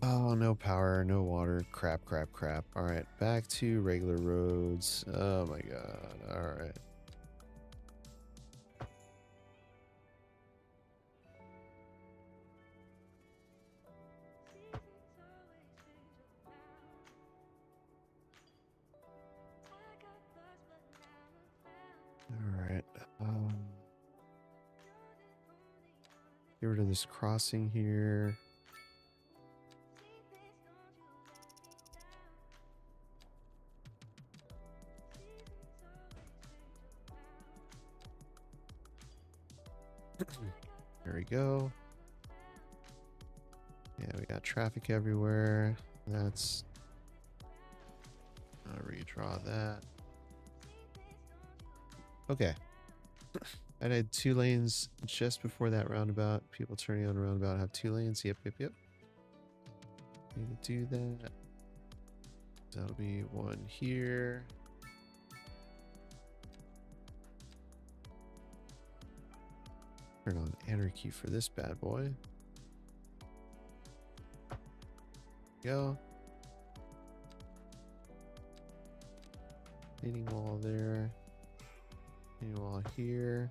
Oh, no power, no water. Crap, crap, crap. All right, back to regular roads. Oh my god. All right. All right. Get rid of this crossing here. There we go. Yeah, we got traffic everywhere. That's... I'll redraw that. Okay. I had 2 lanes just before that roundabout. People turning on a roundabout have 2 lanes. Yep, yep, yep. Need to do that. That'll be 1 here. Turn on anarchy for this bad boy. Go. Leading wall there. Leading wall here.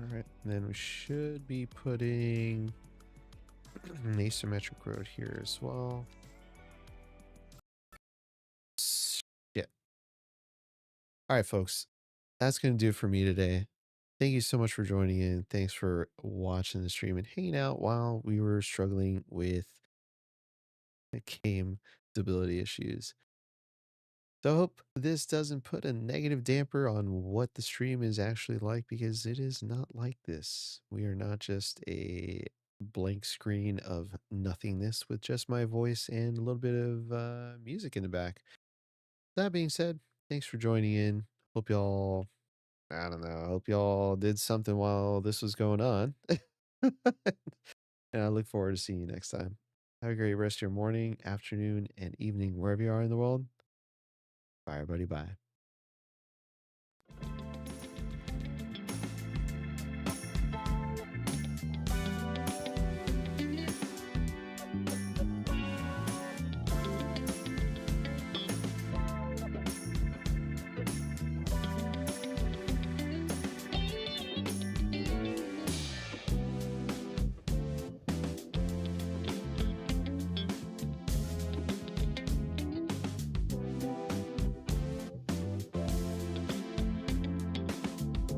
All right, and then we should be putting an asymmetric road here as well. Yeah. All right, folks. That's going to do it for me today. Thank you so much for joining in. Thanks for watching the stream and hanging out while we were struggling with the game stability issues. So I hope this doesn't put a negative damper on what the stream is actually like, because it is not like this. We are not just a blank screen of nothingness with just my voice and a little bit of music in the back. That being said, thanks for joining in. Hope y'all, I don't know, I hope y'all did something while this was going on. And I look forward to seeing you next time. Have a great rest of your morning, afternoon, and evening, wherever you are in the world. Bye, everybody. Bye.